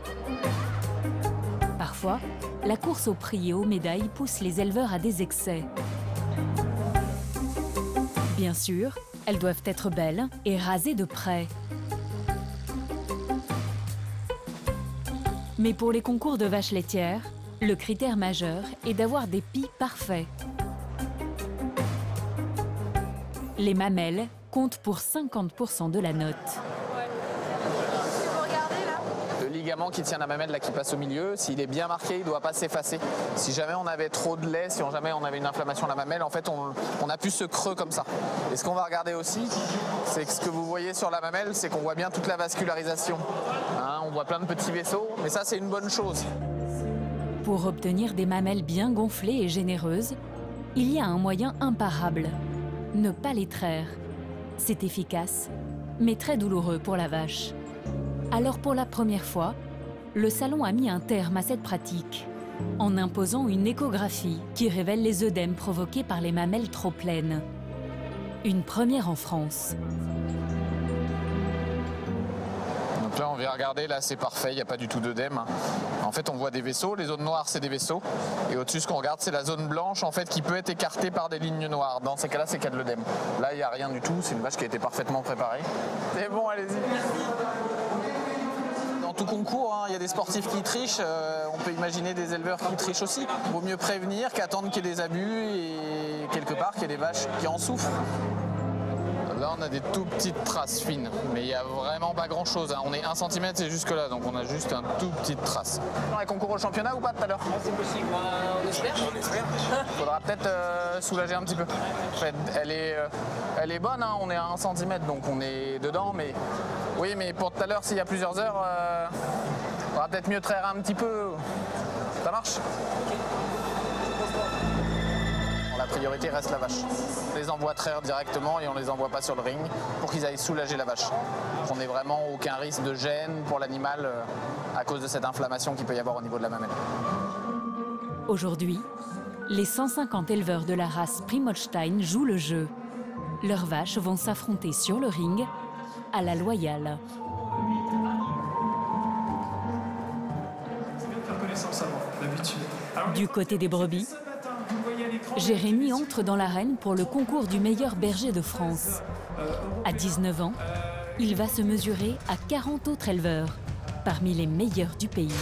Parfois, la course au prix et aux médailles pousse les éleveurs à des excès. Bien sûr, elles doivent être belles et rasées de près. Mais pour les concours de vaches laitières, le critère majeur est d'avoir des pies parfaits. Les mamelles comptent pour 50% de la note. Le ligament qui tient la mamelle, là, qui passe au milieu, s'il est bien marqué, il ne doit pas s'effacer. Si jamais on avait trop de lait, si jamais on avait une inflammation de la mamelle, en fait, on a plus ce creux comme ça. Et ce qu'on va regarder aussi, c'est que ce que vous voyez sur la mamelle, c'est qu'on voit bien toute la vascularisation. Hein, on voit plein de petits vaisseaux, mais ça, c'est une bonne chose. Pour obtenir des mamelles bien gonflées et généreuses, il y a un moyen imparable. Ne pas les traire. C'est efficace, mais très douloureux pour la vache. Alors pour la première fois, le salon a mis un terme à cette pratique en imposant une échographie qui révèle les œdèmes provoqués par les mamelles trop pleines. Une première en France. Donc là, on vient regarder, là c'est parfait, il n'y a pas du tout d'œdème. En fait, on voit des vaisseaux, les zones noires, c'est des vaisseaux. Et au-dessus, ce qu'on regarde, c'est la zone blanche, en fait, qui peut être écartée par des lignes noires. Dans ces cas-là, c'est qu'il y a de l'œdème. Là, il n'y a rien du tout, c'est une vache qui a été parfaitement préparée. C'est bon, allez-y. Dans tout concours, hein, il y a des sportifs qui trichent, on peut imaginer des éleveurs qui trichent aussi. Il vaut mieux prévenir qu'attendre qu'il y ait des abus et quelque part qu'il y ait des vaches qui en souffrent. Là, on a des tout petites traces fines, mais il n'y a vraiment pas grand-chose. Hein. On est 1 cm, c'est jusque là, donc on a juste un tout petite trace. On a concours au championnat ou pas tout à l'heure? C'est possible, on espère. Il faudra peut-être soulager un petit peu. En fait, elle est bonne, hein. On est à 1 cm, donc on est dedans, mais oui, mais pour tout à l'heure, s'il y a plusieurs heures, il faudra peut-être mieux traire un petit peu. Ça marche? La priorité reste la vache. On les envoie traire directement et on les envoie pas sur le ring pour qu'ils aillent soulager la vache. On n'ait vraiment aucun risque de gêne pour l'animal à cause de cette inflammation qu'il peut y avoir au niveau de la mamelle. Aujourd'hui, les 150 éleveurs de la race Primoldstein jouent le jeu. Leurs vaches vont s'affronter sur le ring à la loyale. C'est bien de faire connaissance avant, l'habitude. Du côté des brebis, Jérémy entre dans l'arène pour le concours du meilleur berger de France. À 19 ans, il va se mesurer à 40 autres éleveurs, parmi les meilleurs du pays.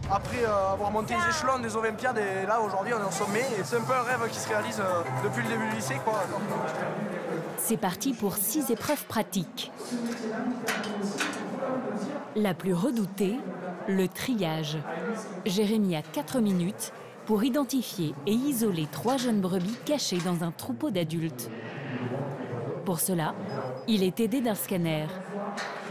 Après avoir monté les échelons des Olympiades, et là aujourd'hui on est au sommet, et c'est un peu un rêve qui se réalise depuis le début du lycée, quoi. C'est parti pour 6 épreuves pratiques. La plus redoutée, le triage. Jérémy a 4 minutes pour identifier et isoler 3 jeunes brebis cachées dans un troupeau d'adultes. Pour cela, il est aidé d'un scanner.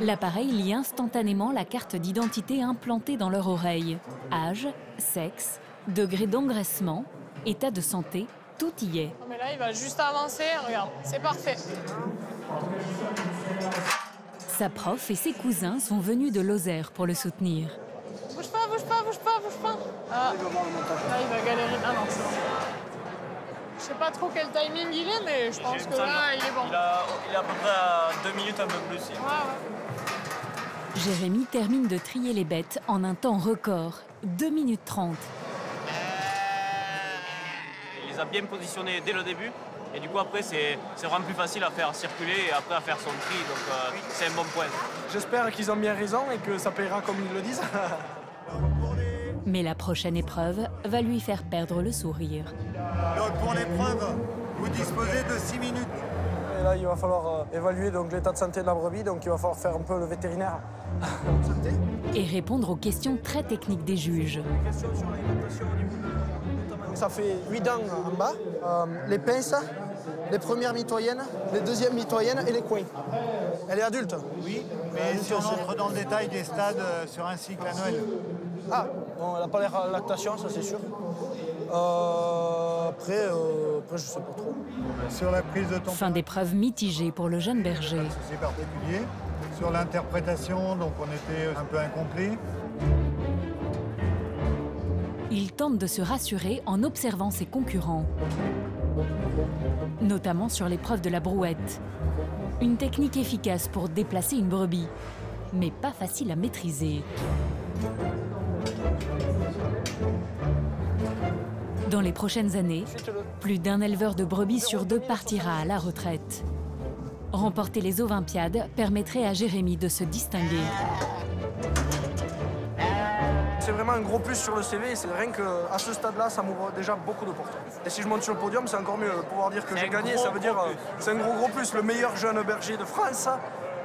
L'appareil lit instantanément la carte d'identité implantée dans leur oreille. Âge, sexe, degré d'engraissement, état de santé, tout y est. Mais là, il va juste avancer, regarde, c'est parfait. Sa prof et ses cousins sont venus de Lozère pour le soutenir. Bouge pas, bouge pas, bouge pas, bouge pas. Ah, là, il va galérer. Ah non, c'est bon. Je sais pas trop quel timing il est, mais je pense que là, il est bon. Il est à peu près à 2 minutes, un peu plus. Jérémy termine de trier les bêtes en un temps record, 2 minutes 30. Il les a bien positionnés dès le début. Et du coup, après, c'est vraiment plus facile à faire circuler et après à faire son tri. Donc, c'est un bon point. J'espère qu'ils ont bien raison et que ça paiera comme ils le disent. Mais la prochaine épreuve va lui faire perdre le sourire. Donc pour l'épreuve, vous disposez de 6 minutes. Et là, il va falloir évaluer l'état de santé de la brebis, donc il va falloir faire un peu le vétérinaire. Et répondre aux questions très techniques des juges. Ça fait 8 dents en bas, les pinces, les premières mitoyennes, les deuxièmes mitoyennes et les coins. Elle est adulte? Oui, mais si on entre dans le détail des stades sur un cycle annuel. Ah, bon, elle n'a pas l'air à lactation, ça c'est sûr. Après, je sais pas trop. Sur la prise de température. Fin d'épreuve mitigée pour le jeune berger. C'est particulier. Sur l'interprétation, donc on était un peu incomplet. Il tente de se rassurer en observant ses concurrents, notamment sur l'épreuve de la brouette. Une technique efficace pour déplacer une brebis, mais pas facile à maîtriser. Dans les prochaines années, plus d'un éleveur de brebis sur 2 partira à la retraite. Remporter les Olympiades permettrait à Jérémy de se distinguer. C'est vraiment un gros plus sur le CV et c'est rien qu'à ce stade-là, ça m'ouvre déjà beaucoup de portes. Et si je monte sur le podium, c'est encore mieux. Pouvoir dire que j'ai gagné, ça veut dire c'est un gros plus. Le meilleur jeune berger de France,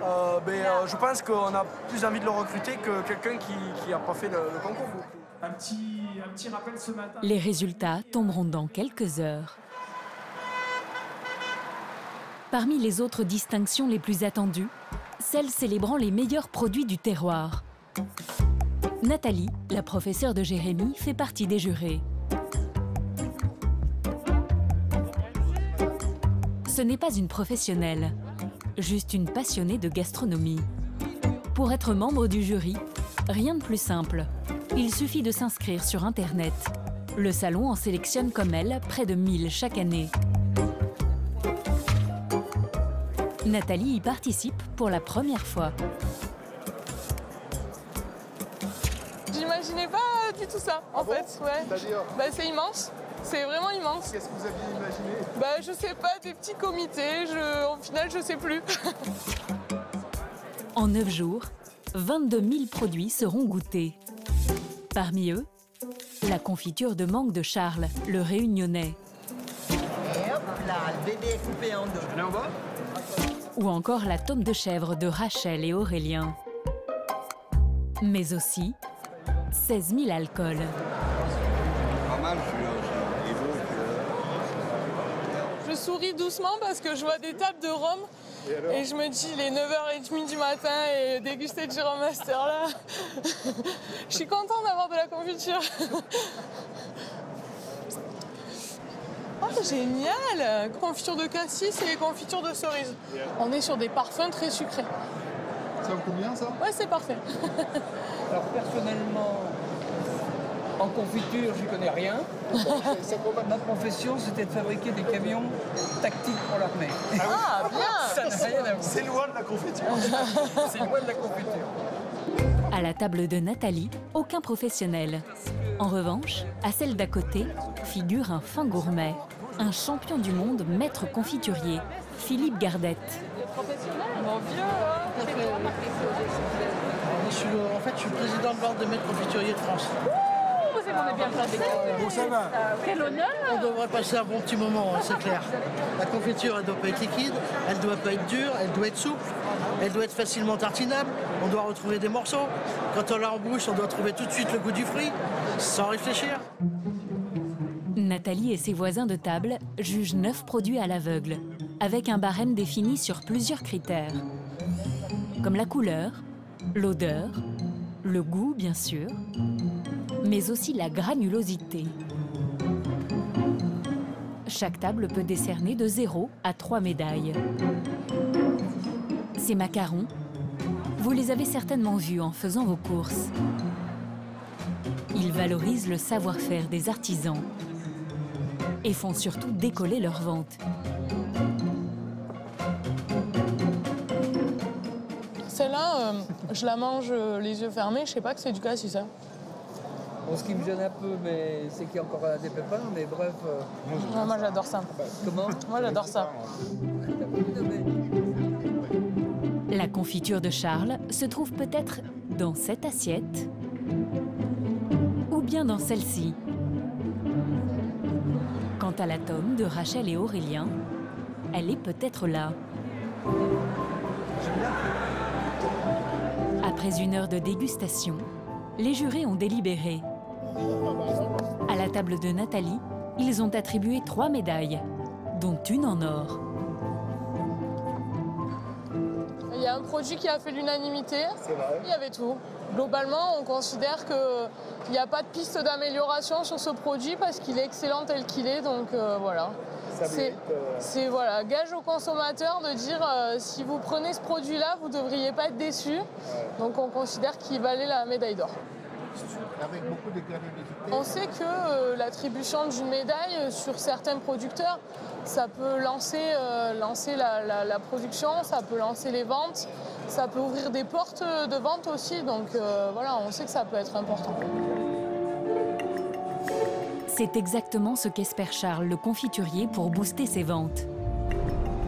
je pense qu'on a plus envie de le recruter que quelqu'un qui n'a pas fait le concours. Un petit rappel ce matin. Les résultats tomberont dans quelques heures. Parmi les autres distinctions les plus attendues, celle célébrant les meilleurs produits du terroir. Nathalie, la professeure de Jérémy, fait partie des jurés. Ce n'est pas une professionnelle, juste une passionnée de gastronomie. Pour être membre du jury, rien de plus simple. Il suffit de s'inscrire sur Internet. Le salon en sélectionne comme elle près de 1000 chaque année. Nathalie y participe pour la première fois. J'imaginais pas du tout ça, en fait. Ouais. C'est-à-dire c'est immense. C'est vraiment immense. Qu'est-ce que vous aviez imaginé? Je sais pas, des petits comités. Au final, je sais plus. En 9 jours, 22 000 produits seront goûtés. Parmi eux, la confiture de mangue de Charles, le Réunionnais. Et hop là, le bébé est coupé en deux. Allez, on va? Ou encore la tome de chèvre de Rachel et Aurélien. Mais aussi 16 000 alcools. Pas mal, je souris doucement parce que je vois des tables de rhum et je me dis, il est 9h30 du matin et déguster de Jérôme Master là. Je suis contente d'avoir de la confiture. Oh, génial! Confiture de cassis et confiture de cerise. On est sur des parfums très sucrés. Ça vous convient, ça? Ouais, c'est parfait. Alors, personnellement, en confiture, je connais rien. Ma profession, c'était de fabriquer des camions tactiques pour l'armée. Ah, bien! Ça n'a rien à voir. C'est loin de la confiture. C'est loin de la confiture. À la table de Nathalie, aucun professionnel. En revanche, à celle d'à côté, figure un fin gourmet, un champion du monde maître confiturier, Philippe Gardette. Mon vieux, En fait, je suis président de l'ordre des maîtres confituriers de France. On est bien placé. Bon, ça va. Quel honneur! On devrait passer un bon petit moment, hein, c'est clair. La confiture, elle ne doit pas être liquide, elle ne doit pas être dure, elle doit être souple, elle doit être facilement tartinable. On doit retrouver des morceaux. Quand on l'a en bouche, on doit trouver tout de suite le goût du fruit, sans réfléchir. Nathalie et ses voisins de table jugent 9 produits à l'aveugle, avec un barème défini sur plusieurs critères, comme la couleur, l'odeur, le goût bien sûr, mais aussi la granulosité. Chaque table peut décerner de 0 à 3 médailles. Ces macarons, vous les avez certainement vus en faisant vos courses. Ils valorisent le savoir-faire des artisans et font surtout décoller leurs ventes. Celle-là, je la mange les yeux fermés, je sais pas que c'est du cassis, ça. Bon, ce qui me gêne un peu, c'est qu'il y a encore des pépins, mais bref... Moi, j'adore ça. Comment? Moi, j'adore ça. La confiture de Charles se trouve peut-être dans cette assiette ou bien dans celle-ci. Quant à la tome de Rachel et Aurélien, elle est peut-être là. Après une heure de dégustation, les jurés ont délibéré. À la table de Nathalie, ils ont attribué 3 médailles, dont une en or. Il y a un produit qui a fait l'unanimité, il y avait tout. Globalement, on considère qu'il n'y a pas de piste d'amélioration sur ce produit parce qu'il est excellent tel qu'il est, donc voilà. C'est voilà, gage aux consommateurs de dire si vous prenez ce produit-là, vous ne devriez pas être déçus. Donc on considère qu'il valait la médaille d'or. Avec beaucoup de granulosité. On sait que l'attribution d'une médaille sur certains producteurs, ça peut lancer la production, ça peut lancer les ventes, ça peut ouvrir des portes de vente aussi. Donc voilà, on sait que ça peut être important. C'est exactement ce qu'espère Charles, le confiturier, pour booster ses ventes.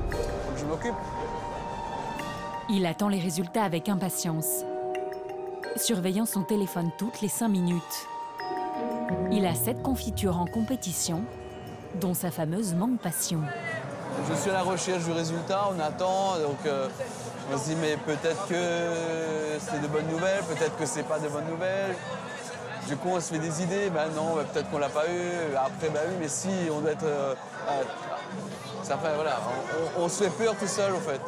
Faut que je m'occupe. Il attend les résultats avec impatience, surveillant son téléphone toutes les 5 minutes. Il a 7 confitures en compétition, dont sa fameuse mangue passion. Je suis à la recherche du résultat, on attend, donc on se dit mais peut-être que c'est de bonnes nouvelles, peut-être que c'est pas de bonnes nouvelles. Du coup on se fait des idées, ben non, peut-être qu'on l'a pas eu, après ben oui mais si, on doit être... ça fait, voilà, on se fait peur tout seul en fait.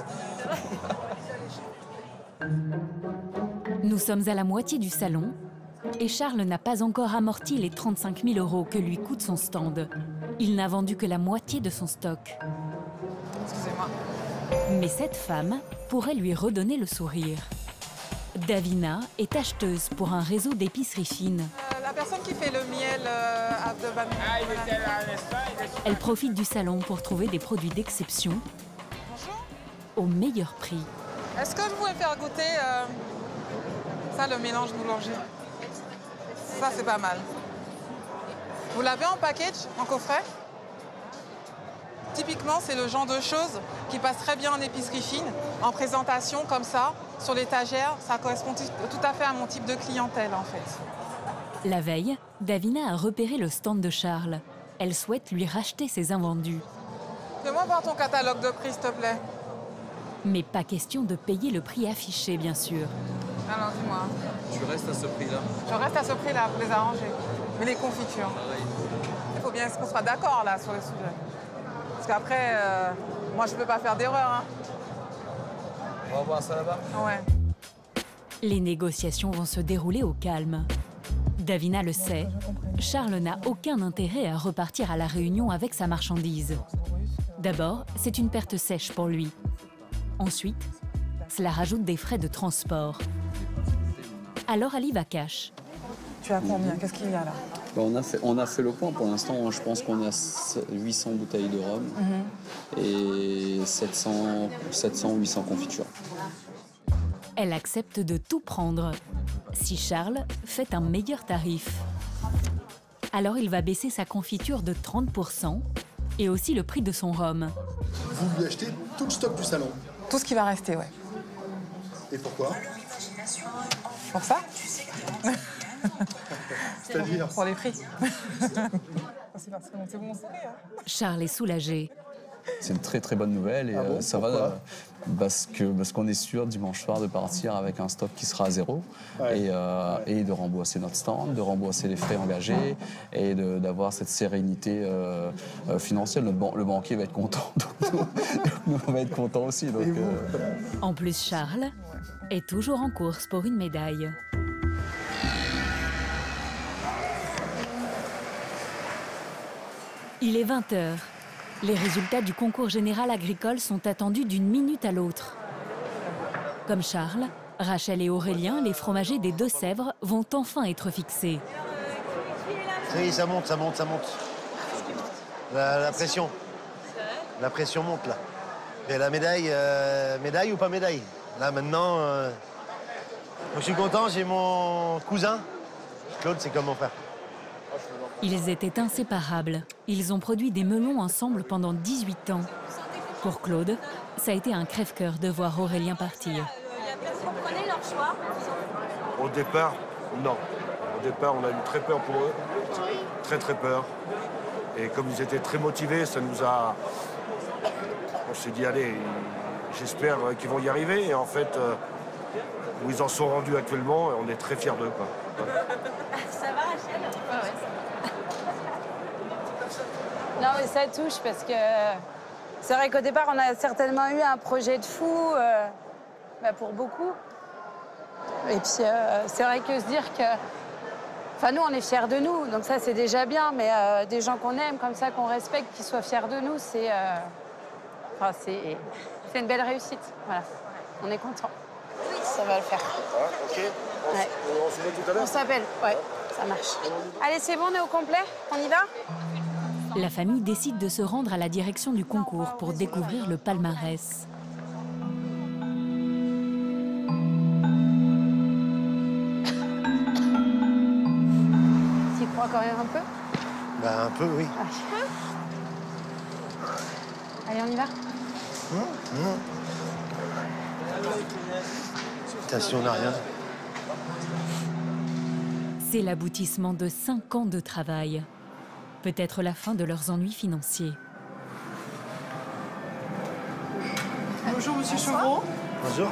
Nous sommes à la moitié du salon et Charles n'a pas encore amorti les 35 000 € que lui coûte son stand. Il n'a vendu que la moitié de son stock. Excusez-moi. Mais cette femme pourrait lui redonner le sourire. Davina est acheteuse pour un réseau d'épiceries fines. La personne qui fait le miel de Bamina. Elle profite du salon pour trouver des produits d'exception au meilleur prix. Est-ce que je pourrais faire goûter ça, le mélange boulanger? Ça, c'est pas mal. Vous l'avez en package, en coffret? Typiquement, c'est le genre de choses qui passe très bien en épicerie fine, en présentation comme ça, sur l'étagère. Ça correspond tout à fait à mon type de clientèle, en fait. La veille, Davina a repéré le stand de Charles. Elle souhaite lui racheter ses invendus. Fais-moi voir ton catalogue de prix, s'il te plaît. Mais pas question de payer le prix affiché, bien sûr. Alors, dis-moi. Tu restes à ce prix-là? Je reste à ce prix-là pour les arranger. Mais les confitures. Pareil. Il faut bien qu'on soit d'accord, là, sur les sujets. Parce qu'après, moi, je peux pas faire d'erreur. Hein. On va voir ça là-bas? Ouais. Les négociations vont se dérouler au calme. Davina le sait, Charles n'a aucun intérêt à repartir à la Réunion avec sa marchandise. D'abord, c'est une perte sèche pour lui. Ensuite, cela rajoute des frais de transport. Alors elle y va cash. Tu as combien? Qu'est-ce qu'il y a là? On a fait le point. Pour l'instant, je pense qu'on a 800 bouteilles de rhum et 700-800 confitures. Elle accepte de tout prendre si Charles fait un meilleur tarif. Alors il va baisser sa confiture de 30% et aussi le prix de son rhum. Vous lui achetez tout le stock du salon? Tout ce qui va rester, ouais. Et pourquoi? Pour ça? C'est-à-dire? Pour les prix. C'est parce que c'est bon, Charles est soulagé. C'est une très bonne nouvelle et ça va parce qu'on est sûr dimanche soir de partir avec un stock qui sera à zéro et de rembourser notre stand, de rembourser les frais engagés et d'avoir cette sérénité financière. Le banquier va être content, donc nous on va être contents aussi. Donc, En plus, Charles est toujours en course pour une médaille. Il est 20h. Les résultats du concours général agricole sont attendus d'une minute à l'autre. Comme Charles, Rachel et Aurélien, les fromagers des Deux-Sèvres, vont enfin être fixés. Oui, ça monte. La pression. La pression monte, là. Et la médaille, médaille ou pas médaille? Là, maintenant, je suis content, j'ai mon cousin. Claude, c'est comme mon frère. Ils étaient inséparables. Ils ont produit des melons ensemble pendant 18 ans. Pour Claude, ça a été un crève-cœur de voir Aurélien partir. Vous prenez leur choix? Au départ, non. Au départ, on a eu très peur pour eux. Très peur. Et comme ils étaient très motivés, ça nous a... On s'est dit, allez, j'espère qu'ils vont y arriver. Et en fait, où ils en sont rendus actuellement, on est très fiers d'eux, quoi. Ça va, Rachel? Ouais. Non, mais ça touche parce que c'est vrai qu'au départ, on a certainement eu un projet de fou pour beaucoup. Et puis, c'est vrai que se dire que... Enfin, nous, on est fiers de nous, donc ça, c'est déjà bien. Mais des gens qu'on aime, comme ça, qu'on respecte, qui soient fiers de nous, c'est une belle réussite. Voilà. On est content. Oui, ça va le faire. Ah, ok. On se voit tout à l'heure? On s'appelle, ouais, ça marche. Allez, c'est bon, on est au complet? On y va? La famille décide de se rendre à la direction du concours pour découvrir le palmarès. Tu y crois quand même un peu? Ben, un peu, oui. Allez, on y va? Putain, si on n'a rien. C'est l'aboutissement de 5 ans de travail. Peut-être la fin de leurs ennuis financiers. Bonjour, monsieur Chevreau. Bonjour.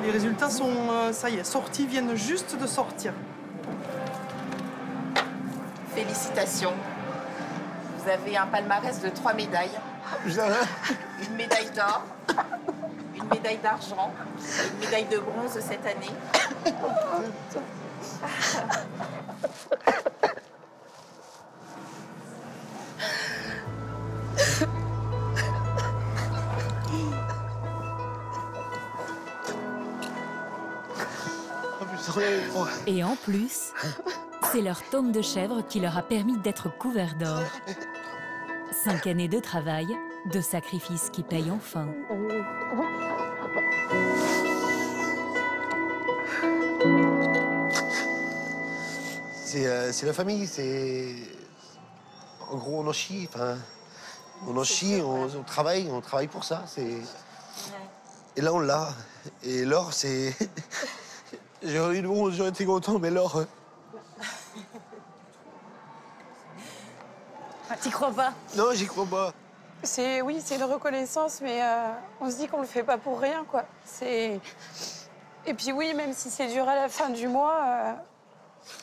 Les résultats sont, ça y est, sortis, viennent juste de sortir. Félicitations. Vous avez un palmarès de 3 médailles. Une médaille d'or, une médaille d'argent, une médaille de bronze cette année. Et en plus, c'est leur tome de chèvre qui leur a permis d'être couverts d'or. 5 années de travail, de sacrifices qui payent enfin. C'est la famille, c'est... En gros, on en chie, enfin... On en chie, on travaille pour ça, c'est... Et là, on l'a. Et l'or, c'est... J'aurais été content, mais l'or... T'y crois pas? Non, j'y crois pas. Oui, c'est une reconnaissance, mais on se dit qu'on le fait pas pour rien, quoi. Et puis oui, même si c'est dur à la fin du mois,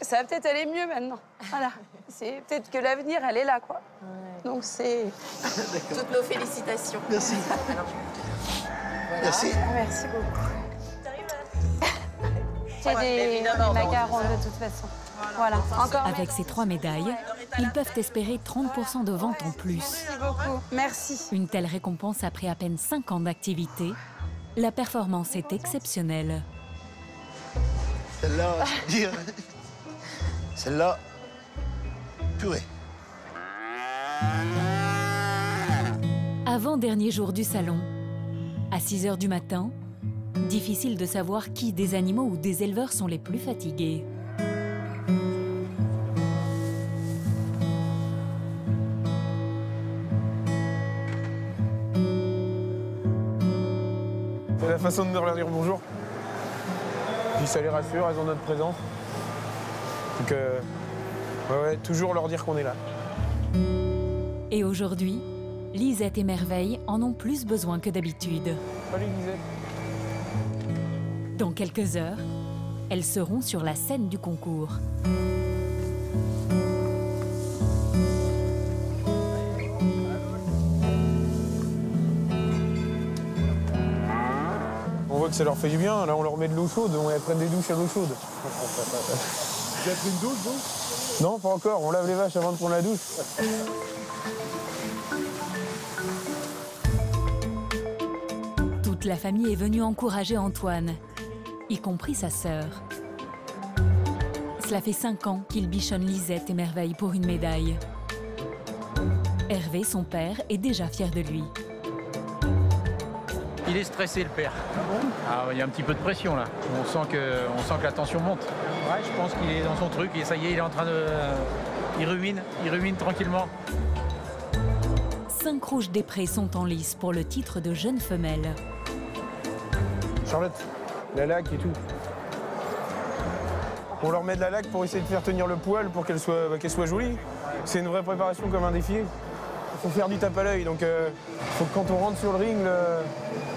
ça va peut-être aller mieux maintenant. Voilà. C'est peut-être que l'avenir, elle est là, quoi. Ouais. Donc c'est... Toutes nos félicitations. Merci. Voilà. Merci. Merci beaucoup. J'ai des macarons de toute façon. Voilà. Encore. Avec ces 3 médailles, ils peuvent espérer 30% de ventes en plus. Merci beaucoup. Merci. Une telle récompense après à peine 5 ans d'activité, la performance est exceptionnelle. Celle-là, dire. Celle-là, purée. Avant-dernier jour du salon, à 6 h du matin, Difficile de savoir qui des animaux ou des éleveurs sont les plus fatigués. C'est la façon de leur dire bonjour. Puis ça les rassure, elles ont notre présence. Donc ouais, toujours leur dire qu'on est là. Et aujourd'hui, Lisette et Merveille en ont plus besoin que d'habitude. Salut Lisette. Dans quelques heures, elles seront sur la scène du concours. On voit que ça leur fait du bien. Là, on leur met de l'eau chaude, elles prennent des douches à l'eau chaude. Tu as pris une douche, vous? Non, pas encore. On lave les vaches avant de prendre la douche. Toute la famille est venue encourager Antoine, y compris sa sœur. Cela fait 5 ans qu'il bichonne Lisette et Merveille pour une médaille. Hervé, son père, est déjà fier de lui. Il est stressé, le père. Ah, il y a un petit peu de pression là. On sent que la tension monte. Ouais, je pense qu'il est dans son truc et ça y est, il est en train de... Il rumine tranquillement. 5 rouges des prés sont en lice pour le titre de jeune femelle. Charlotte, la laque et tout. On leur met de la laque pour essayer de faire tenir le poil pour qu'elle soit jolie. C'est une vraie préparation comme un défilé. Il faut faire du tape à l'œil, donc faut que quand on rentre sur le ring,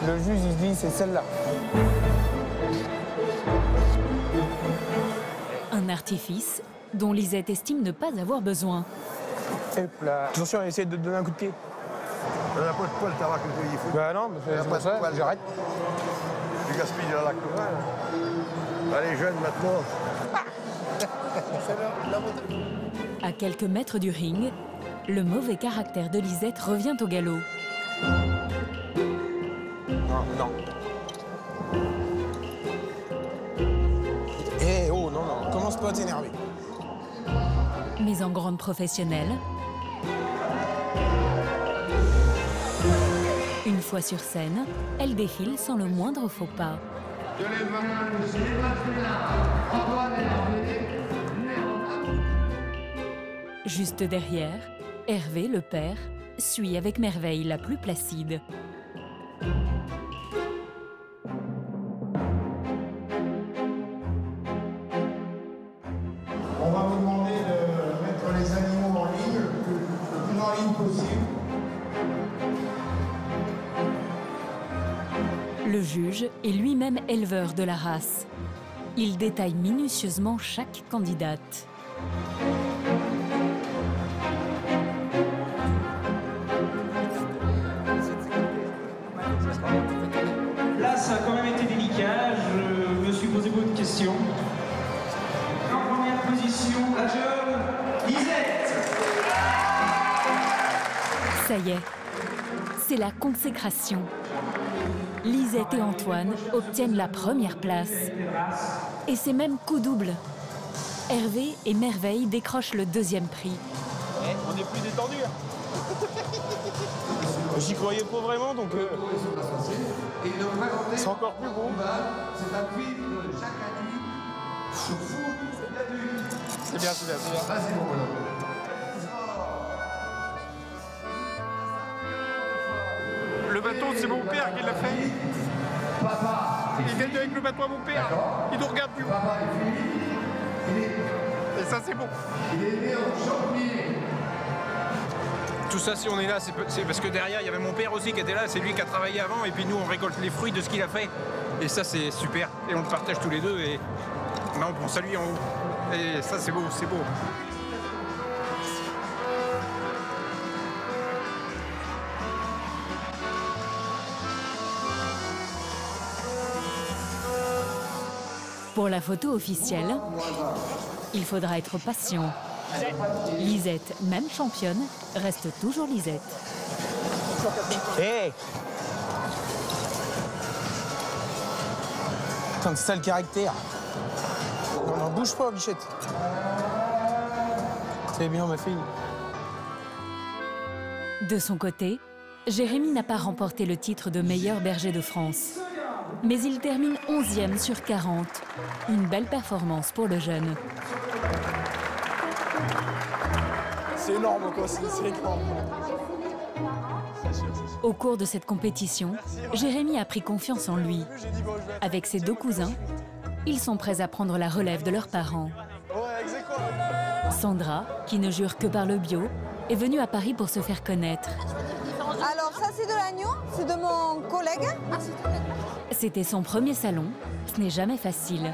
le juge il se dit c'est celle-là. Un artifice dont Lisette estime ne pas avoir besoin. Hop là. Attention, essaye de te donner un coup de pied. Elle n'a pas de poil, t'as raconté il faut. Bah non, c'est pour ça, j'arrête. Tu gaspilles de la laque. Allez, jeune, maintenant. À quelques mètres du ring, le mauvais caractère de Lisette revient au galop. Non. Eh oh, non, commence pas à t'énerver. Mais en grande professionnelle, une fois sur scène, elle défile sans le moindre faux pas. Juste derrière, Hervé, le père, suit avec Merveille, la plus placide. On va vous demander de mettre les animaux en ligne, le plus en ligne possible. Le juge est lui-même éleveur de la race. Il détaille minutieusement chaque candidate. Là, ça a quand même été délicat. Je me suis posé beaucoup de questions. En première position, la jeune Lisette. Ça y est, c'est la consécration. Lisette et Antoine obtiennent la première place. Et c'est même coup double. Hervé et Merveille décrochent le 2e prix. On est plus détendu. J'y croyais pas vraiment, donc c'est encore plus beau. C'est bien, c'est bien. Le bateau, c'est mon père qui l'a fait. Il vient avec le bateau à mon père. Il nous regarde plus. Et ça, c'est bon. Tout ça, si on est là, c'est parce que derrière, il y avait mon père aussi qui était là. C'est lui qui a travaillé avant et puis nous, on récolte les fruits de ce qu'il a fait. Et ça, c'est super. Et on le partage tous les deux et là, on pense à lui en haut. Et ça, c'est beau, c'est beau. Pour la photo officielle, il faudra être patient. Lisette, même championne, reste toujours Lisette. Hé Putain, c'est ça le caractère. Non, bouge pas, bichette. C'est bien, ma fille. De son côté, Jérémy n'a pas remporté le titre de meilleur berger de France. Mais il termine 11e sur 40. Une belle performance pour le jeune. C'est énorme, quoi, c'est énorme. Au cours de cette compétition, Jérémy a pris confiance en lui. Avec ses 2 cousins, ils sont prêts à prendre la relève de leurs parents. Sandra, qui ne jure que par le bio, est venue à Paris pour se faire connaître. Alors ça c'est de l'agneau, c'est de mon collègue. C'était son premier salon, ce n'est jamais facile,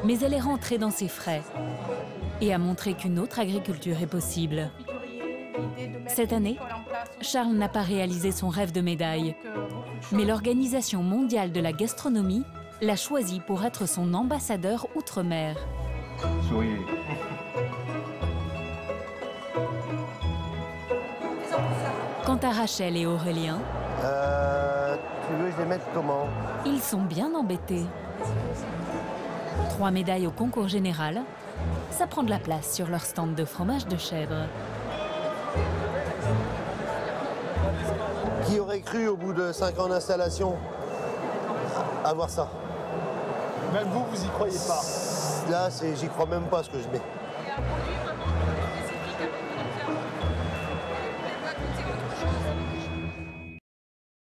mais elle est rentrée dans ses frais et a montré qu'une autre agriculture est possible. Cette année, Charles n'a pas réalisé son rêve de médaille, mais l'Organisation mondiale de la gastronomie l'a choisi pour être son ambassadeur outre-mer. Souriez. Quant à Rachel et Aurélien, tu veux que je les mette comment? Ils sont bien embêtés. 3 médailles au concours général, ça prend de la place sur leur stand de fromage de chèvre. Qui aurait cru au bout de 5 ans d'installation avoir ça? Même vous, vous y croyez pas? Là, j'y crois même pas ce que je mets.